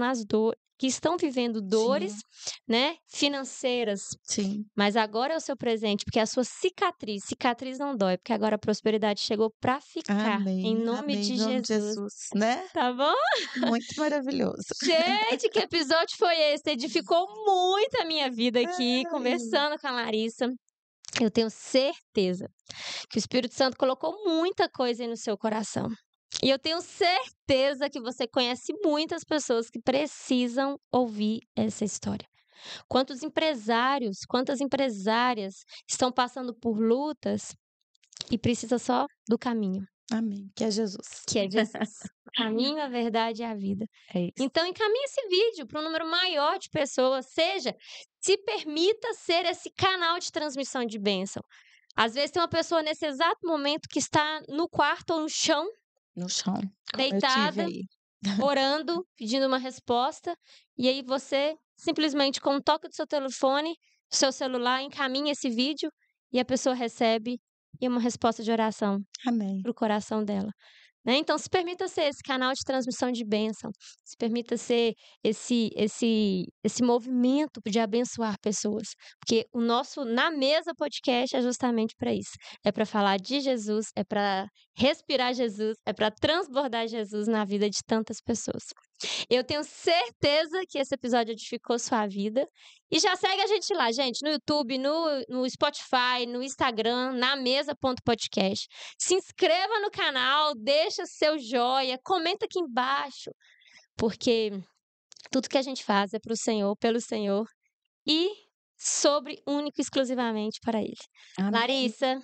Speaker 1: que estão vivendo dores,
Speaker 2: sim,
Speaker 1: né, financeiras.
Speaker 2: sim.
Speaker 1: Mas agora é o seu presente, porque é a sua cicatriz não dói, porque agora a prosperidade chegou para ficar. Em
Speaker 2: Amém,
Speaker 1: nome
Speaker 2: amém, em
Speaker 1: de
Speaker 2: nome de
Speaker 1: Jesus.
Speaker 2: Jesus, né.
Speaker 1: Tá bom?
Speaker 2: Muito maravilhoso.
Speaker 1: Gente, que episódio foi esse? Edificou muito a minha vida aqui,
Speaker 2: Ai,
Speaker 1: conversando com a Larissa. Eu tenho certeza que o Espírito Santo colocou muita coisa aí no seu coração. E eu tenho certeza que você conhece muitas pessoas que precisam ouvir essa história. Quantos empresários, quantas empresárias estão passando por lutas e precisa só do caminho,
Speaker 2: amém, que é Jesus.
Speaker 1: que é Jesus. O caminho, a verdade e a vida.
Speaker 2: É isso.
Speaker 1: Então, encaminhe esse vídeo para um número maior de pessoas, se permita ser esse canal de transmissão de bênção. Às vezes tem uma pessoa nesse exato momento que está no quarto ou no chão,
Speaker 2: No chão, como eu tive
Speaker 1: deitada,
Speaker 2: aí.
Speaker 1: orando, pedindo uma resposta, e aí você simplesmente com um toque do seu telefone, do seu celular, encaminha esse vídeo e a pessoa recebe e é uma resposta de oração
Speaker 2: Amém,
Speaker 1: para o coração dela. Né? Então, se permita ser esse canal de transmissão de bênção, se permita ser esse movimento de abençoar pessoas, porque o nosso Na Mesa podcast é justamente para isso, é para falar de Jesus, é para respirar Jesus, é para transbordar Jesus na vida de tantas pessoas. Eu tenho certeza que esse episódio edificou sua vida. E já segue a gente lá, gente, no YouTube, no Spotify, no Instagram, namesa.podcast. Se inscreva no canal, deixa seu joia, comenta aqui embaixo, porque tudo que a gente faz é para o Senhor, pelo Senhor e sobre único e exclusivamente para Ele.
Speaker 2: amém,
Speaker 1: Larissa,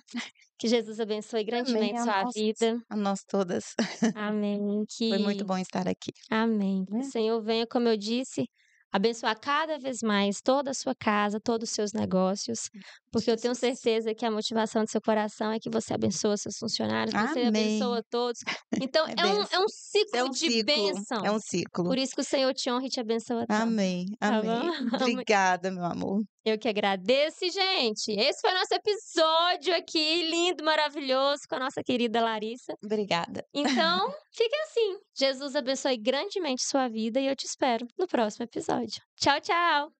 Speaker 1: que Jesus abençoe
Speaker 2: amém
Speaker 1: grandemente sua vida.
Speaker 2: a nós todas.
Speaker 1: Amém.
Speaker 2: Foi muito bom estar aqui,
Speaker 1: Amém. Que o
Speaker 2: né.
Speaker 1: Senhor venha, como eu disse, abençoar cada vez mais toda a sua casa, todos os seus negócios, porque eu tenho
Speaker 2: Jesus.
Speaker 1: certeza que a motivação do seu coração é que você abençoa seus funcionários, você abençoa
Speaker 2: Amém,
Speaker 1: todos. Então,
Speaker 2: é
Speaker 1: é
Speaker 2: bênção.
Speaker 1: um
Speaker 2: É
Speaker 1: ciclo
Speaker 2: um
Speaker 1: de
Speaker 2: ciclo, é
Speaker 1: bênção.
Speaker 2: um ciclo.
Speaker 1: Por isso que o Senhor te honra e te abençoa tanto,
Speaker 2: Amém,
Speaker 1: tá bom?
Speaker 2: amém. Obrigada, meu amor.
Speaker 1: Eu que agradeço, e, gente. Esse foi o nosso episódio aqui, lindo, maravilhoso, com a nossa querida Larissa.
Speaker 2: Obrigada.
Speaker 1: Então, fique assim. Jesus abençoe grandemente sua vida e eu te espero no próximo episódio. Tchau, tchau!